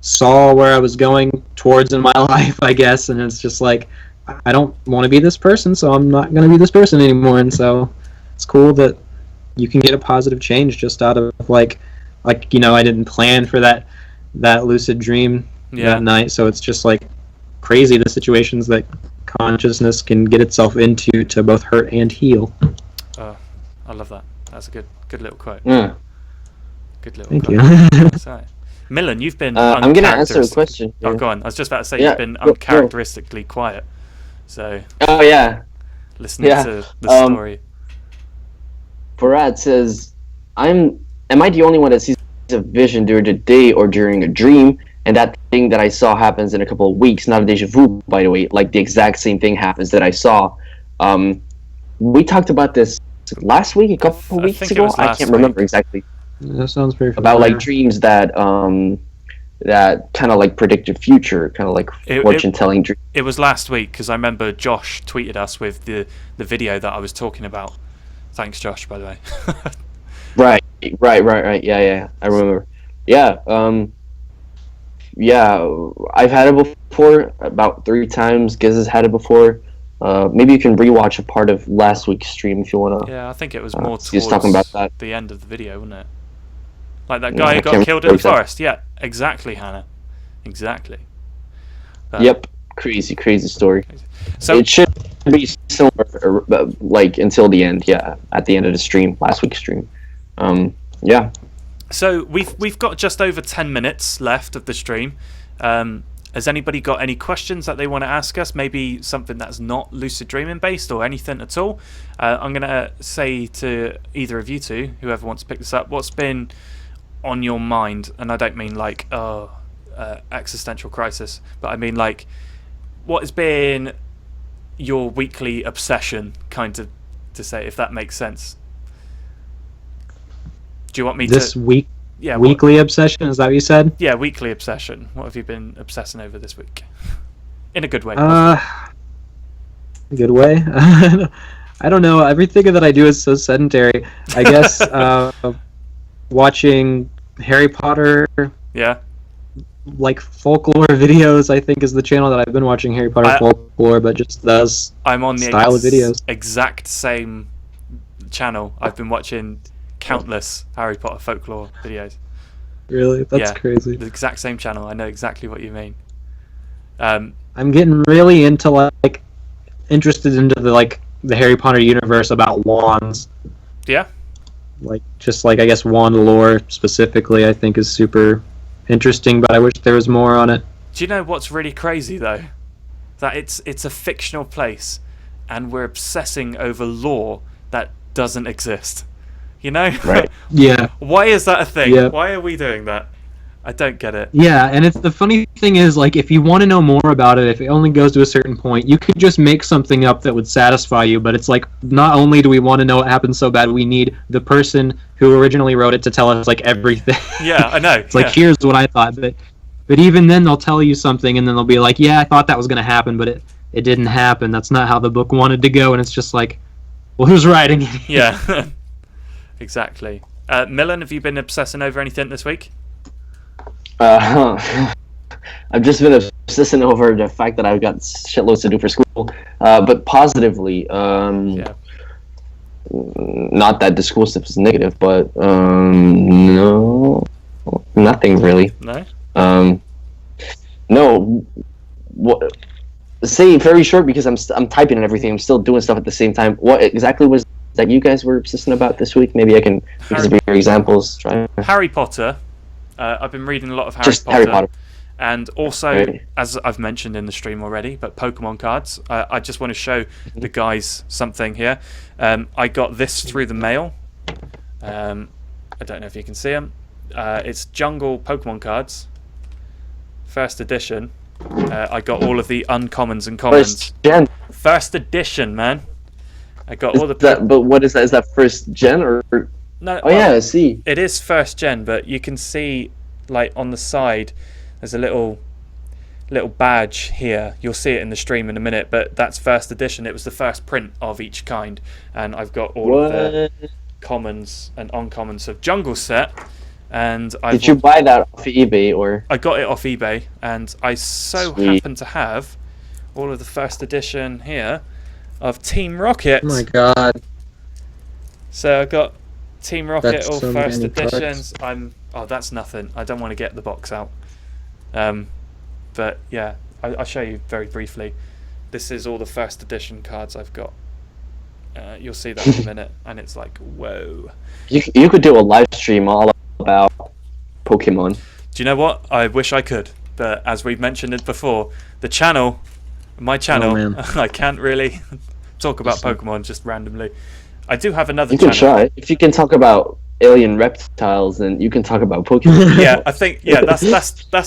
saw where I was going towards in my life, I guess, and it's just like I don't want to be this person, so I'm not going to be this person anymore. And so it's cool that you can get a positive change just out of like I didn't plan for that lucid dream that night, so it's just like crazy the situations that consciousness can get itself into to both hurt and heal. I love that. That's a good little quote. Yeah. Good little Thank quote. you. So, Milan, you've been I'm gonna answer a question. Oh, go on. I was just about to say Yeah, you've been go. uncharacteristically quiet. So Oh yeah. listening Yeah, to the story. Farad says, Am I the only one that sees a vision during the day or during a dream? And that thing that I saw happens in a couple of weeks. Not a deja vu, by the way. Like the exact same thing happens that I saw. We talked about this last week, a couple of weeks ago. I can't remember exactly. That sounds very About familiar. like dreams that that kind of like predict the future, kind of like fortune telling dreams. It was last week because I remember Josh tweeted us with the video that I was talking about. Thanks, Josh, by the way. Right. Yeah, I remember. Yeah, yeah, I've had it before about 3 times. Giz has had it before. Maybe you can rewatch a part of last week's stream if you wanna. Yeah, I think it was more he was talking about that. the end of the video, wasn't it? Like that guy who I got can't killed in remember the forest. Yeah, exactly, Hannah. Exactly. But, Yep, crazy story. So it should be similar, like until the end. Yeah, at the end of the stream, last week's stream. Yeah. So we've got just over 10 minutes left of the stream. Has anybody got any questions that they want to ask us? Maybe something that's not lucid dreaming based or anything at all? I'm going to say to either of you two, whoever wants to pick this up, what's been on your mind? And I don't mean like existential crisis, but I mean like what has been your weekly obsession, kind of to say, if that makes sense. Do you want me this to... week? Yeah, weekly obsession, is that what you said? Yeah, weekly obsession. What have you been obsessing over this week? In a good way. A good way? I don't know. Everything that I do is so sedentary. I guess watching Harry Potter, Yeah. like folklore videos, I think is the channel that I've been watching Harry Potter folklore, but just those I'm on the style of videos. exact same channel. I've been watching countless Harry Potter folklore videos. Really? That's Yeah, crazy. the exact same channel. I know exactly what you mean. I'm getting really into like interested into the Harry Potter universe about wands. Yeah. Like just like I guess wand lore specifically, I think is super interesting, but I wish there was more on it. Do you know what's really crazy though? That it's a fictional place, and we're obsessing over lore that doesn't exist. You know? Right. Yeah. Why is that a thing? Yeah. Why are we doing that? I don't get it. Yeah, and it's the funny thing is, like, if you want to know more about it, if it only goes to a certain point, you could just make something up that would satisfy you. But it's like, not only do we want to know what happened so bad, we need the person who originally wrote it to tell us like everything. Yeah, I know. It's like, here's what I thought, but even then they'll tell you something, and then they'll be like, yeah, I thought that was gonna happen, but it didn't happen. That's not how the book wanted to go, and it's just like, well, who's writing it? Yeah. Exactly. Milan, have you been obsessing over anything this week? I've just been obsessing over the fact that I've got shitloads to do for school, but positively. Yeah. Not that the school stuff is negative, but no, nothing really. No. No. What? Say very short because I'm typing and everything. I'm still doing stuff at the same time. What exactly was that you guys were obsessing about this week? Maybe I can give some examples. Try. Harry Potter. I've been reading a lot of Just Harry Potter. And also, Right. as I've mentioned in the stream already, but Pokemon cards. I just want to show the guys something here. I got this through the mail. I don't know if you can see them. It's Jungle Pokemon cards. First edition. I got all of the uncommons and commons. First gen. First edition, man. I got all the... But what is that? Is that first gen or? No, Oh yeah, I see. it is first gen, but you can see, like, on the side, there's a little badge here. You'll see it in the stream in a minute, but that's first edition. It was the first print of each kind, and I've got all of the commons and uncommons of jungle set, and Did you buy that off eBay or? I got it off eBay, and I so happen to have all of the first edition here of Team Rocket. Oh my god. So I got Team Rocket, That's all so first many cards. editions. Oh, that's nothing. I don't want to get the box out. But yeah, I'll show you very briefly. This is all the first edition cards I've got. You'll see that in a minute, and it's like, whoa. You could do a live stream all about Pokemon. Do you know what? I wish I could, but as we've mentioned it before, my channel, man. I can't really talk about Pokemon just randomly. I do have another You channel. can try. If you can talk about alien reptiles, then you can talk about Pokemon. Yeah, I think that's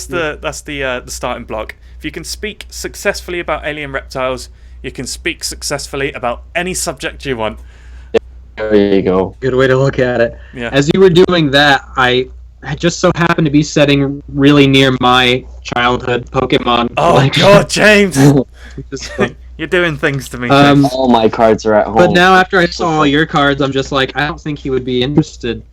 the starting block. If you can speak successfully about alien reptiles, you can speak successfully about any subject you want. There you go. Good way to look at it. Yeah. As you were doing that, I just so happened to be sitting really near my childhood Pokemon. Oh God, James, Just, you're doing things to me. James. All my cards are at home. but now after I saw all your cards, I'm just like, I don't think he would be interested.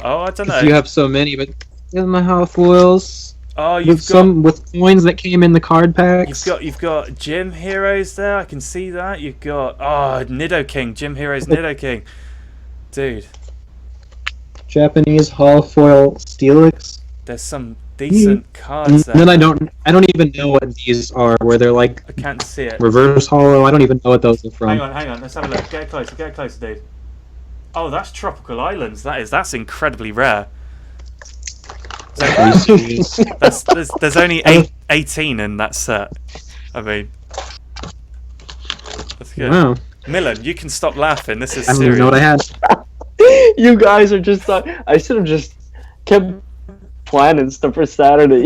Oh, I don't know. You have so many, but here's my Hot Wheels Oh, with coins that came in the card packs. You've got Gym Heroes there. I can see that. You've got Nidoking, Gym Heroes Nidoking, dude. Japanese Hall Foil Steelix. There's some decent cards there. And then I don't even know what these are. Where they're like I can't see it. reverse hollow. I don't even know what those are from. Hang on. Let's have a look. Get closer, dude. Oh, that's Tropical Islands. That's incredibly rare. There's only 18 in that set. I mean, that's good. Wow. Milan, you can stop laughing. This is I don't serious. even know what I had. You guys are just. I should have just kept planning stuff for Saturday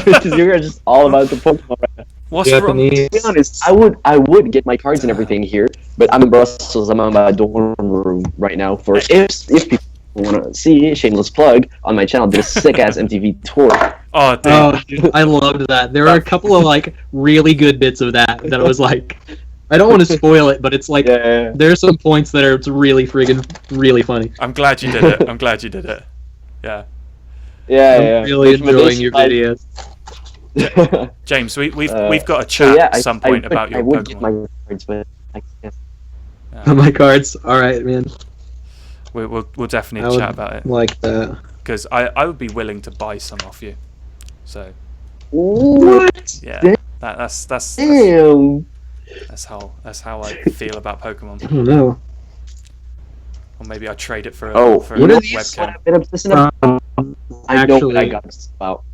because you guys are just all about the Pokemon right now. What's wrong? Japanese. To be honest, I would get my cards and everything here, but I'm in Brussels. I'm in my dorm room right now. For if people want to see, shameless plug on my channel, did a sick ass MTV tour. Oh, dude. Oh, dude, I loved that. There are a couple of like really good bits of that was like, I don't want to spoil it, but it's like Yeah. there's some points that are really funny. I'm glad you did it. Yeah. Yeah. I'm really enjoying your videos. James, we've got a chat at some point about your I would Pokemon. get my cards, but I can't. My cards. All right, man. We'll I definitely would chat about it like that. because I would be willing to buy some off you. So What? yeah, that's Damn. that's how I feel about Pokemon. I don't know. Or maybe I trade it for a What are these? webcam. What I've been obsessing about. I know what I Actually, got obsessed about.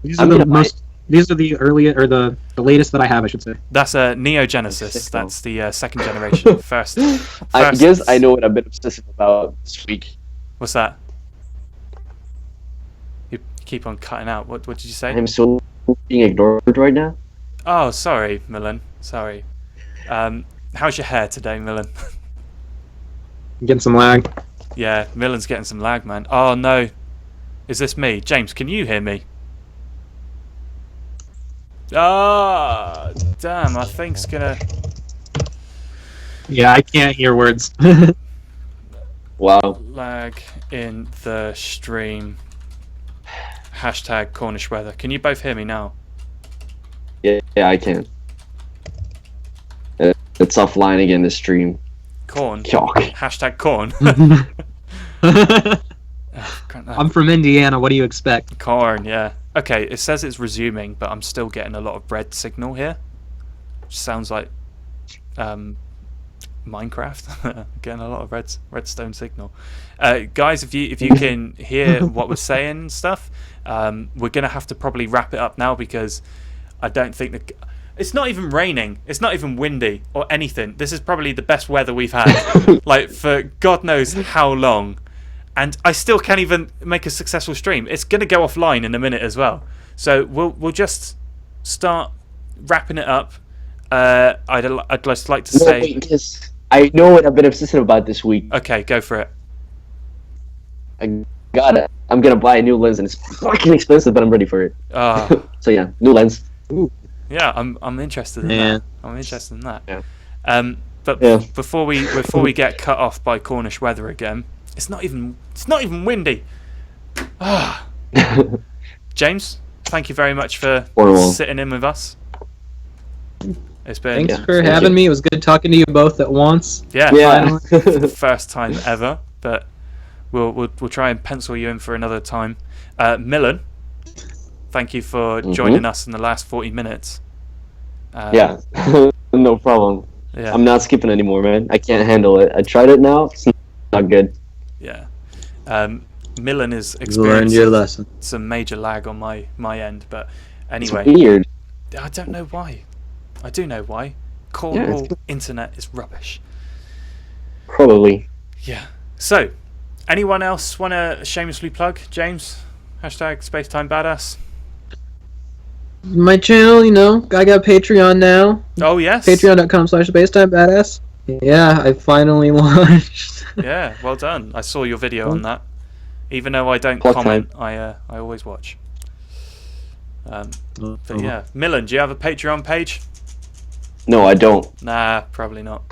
these I'm are the gonna buy most. These are the earliest or the latest that I have, I should say. That's a Neo Genesis. That's the second generation. First. I guess I know what I've been obsessive about this week. What's that? You keep on cutting out. What did you say? I'm so being ignored right now. Oh, sorry, Milan. Sorry. How's your hair today, Milan? Getting some lag. Yeah, Milan's getting some lag, man. Oh no, is this me? James, can you hear me? Ah, damn! I think it's gonna. Yeah, I can't hear words. Wow. Lag in the stream. Hashtag Cornish weather. Can you both hear me now? Yeah, I can. It's offline again. The stream. Corn. Yuck. Hashtag corn. I'm from Indiana. What do you expect? Corn, yeah. Okay, it says it's resuming, but I'm still getting a lot of red signal here. Which sounds like Minecraft. Getting a lot of redstone signal. Guys, if you can hear what we're saying and stuff, we're gonna have to probably wrap it up now because I don't think it's not even raining. It's not even windy or anything. This is probably the best weather we've had, like for God knows how long. And I still can't even make a successful stream. It's going to go offline in a minute as well. So we'll just start wrapping it up. I'd just like to say... Wait, yes. I know what I've been obsessive about this week. Okay, go for it. I got it. I'm going to buy a new lens, and it's fucking expensive, but I'm ready for it. So yeah, new lens. Yeah, I'm interested in that. I'm interested in that. Yeah. But Yeah. before we get cut off by Cornish weather again, it's not even windy. Ah, James, thank you very much for Horrible. sitting in with us. It's been Thanks for having me. It was good talking to you both at once. Yeah. first time ever, but we'll try and pencil you in for another time. Milan, thank you for joining us in the last 40 minutes. Yeah, no problem. Yeah. I'm not skipping anymore, man. I can't handle it. I tried it now. It's not good. Yeah. Milan is You learned your experiencing lesson. some major lag on my end, but anyway, It's weird. I don't know why. I do know why. Cornwall internet is rubbish. Probably. Yeah. So, anyone else want to shamelessly plug? James? #SpacetimeBadass. My channel, you know, I got Patreon now. Oh, yes. Patreon.com/SpaceTimeBadass. Yeah, I finally launched. Yeah, well done. I saw your video on that. Even though I don't Plug comment, I always watch. But yeah, Milan, do you have a Patreon page? No, I don't. Nah, probably not.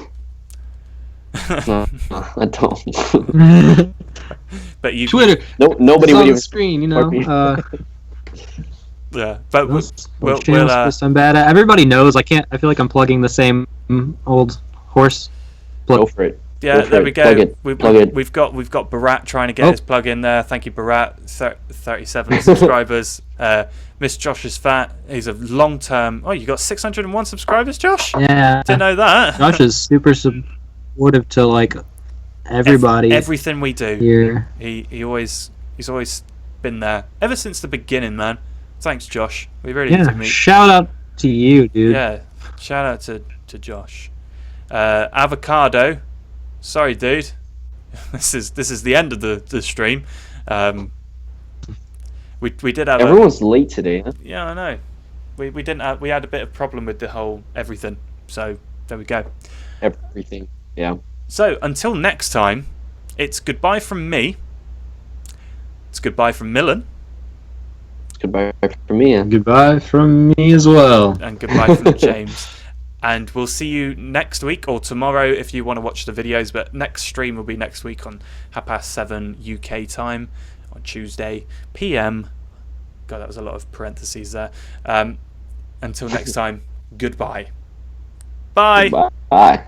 No, I don't. But you Twitter. No, nobody It's would on even the screen, you know. Yeah, but we'll Badass. Everybody knows. I feel like I'm plugging the same old horse. go for it. yeah, there we go. Plug it. We've got Barat trying to get his plug in there. Thank you, Barat. 37 subscribers. Miss Josh is fat. He's a long-term. Oh, you got 601 subscribers, Josh? Yeah. Didn't know that. Josh is super supportive to like everybody. Everything we do. Here. He's always been there ever since the beginning, man. Thanks, Josh. We really do meet. Shout out to you, dude. Yeah, shout out to Josh. Avocado. Sorry, dude. This is the end of the stream. We did have Everyone's late today, huh? Yeah, I know. We didn't we had a bit of problem with the whole everything. So there we go. Everything. Yeah. So until next time, it's goodbye from me. It's goodbye from Milan. Goodbye from me. And Goodbye from me as well. And goodbye from James. And we'll see you next week or tomorrow if you want to watch the videos. But next stream will be next week on 7:30 UK time on Tuesday PM. God, that was a lot of parentheses there. Until next time, goodbye. Bye. Goodbye. Bye.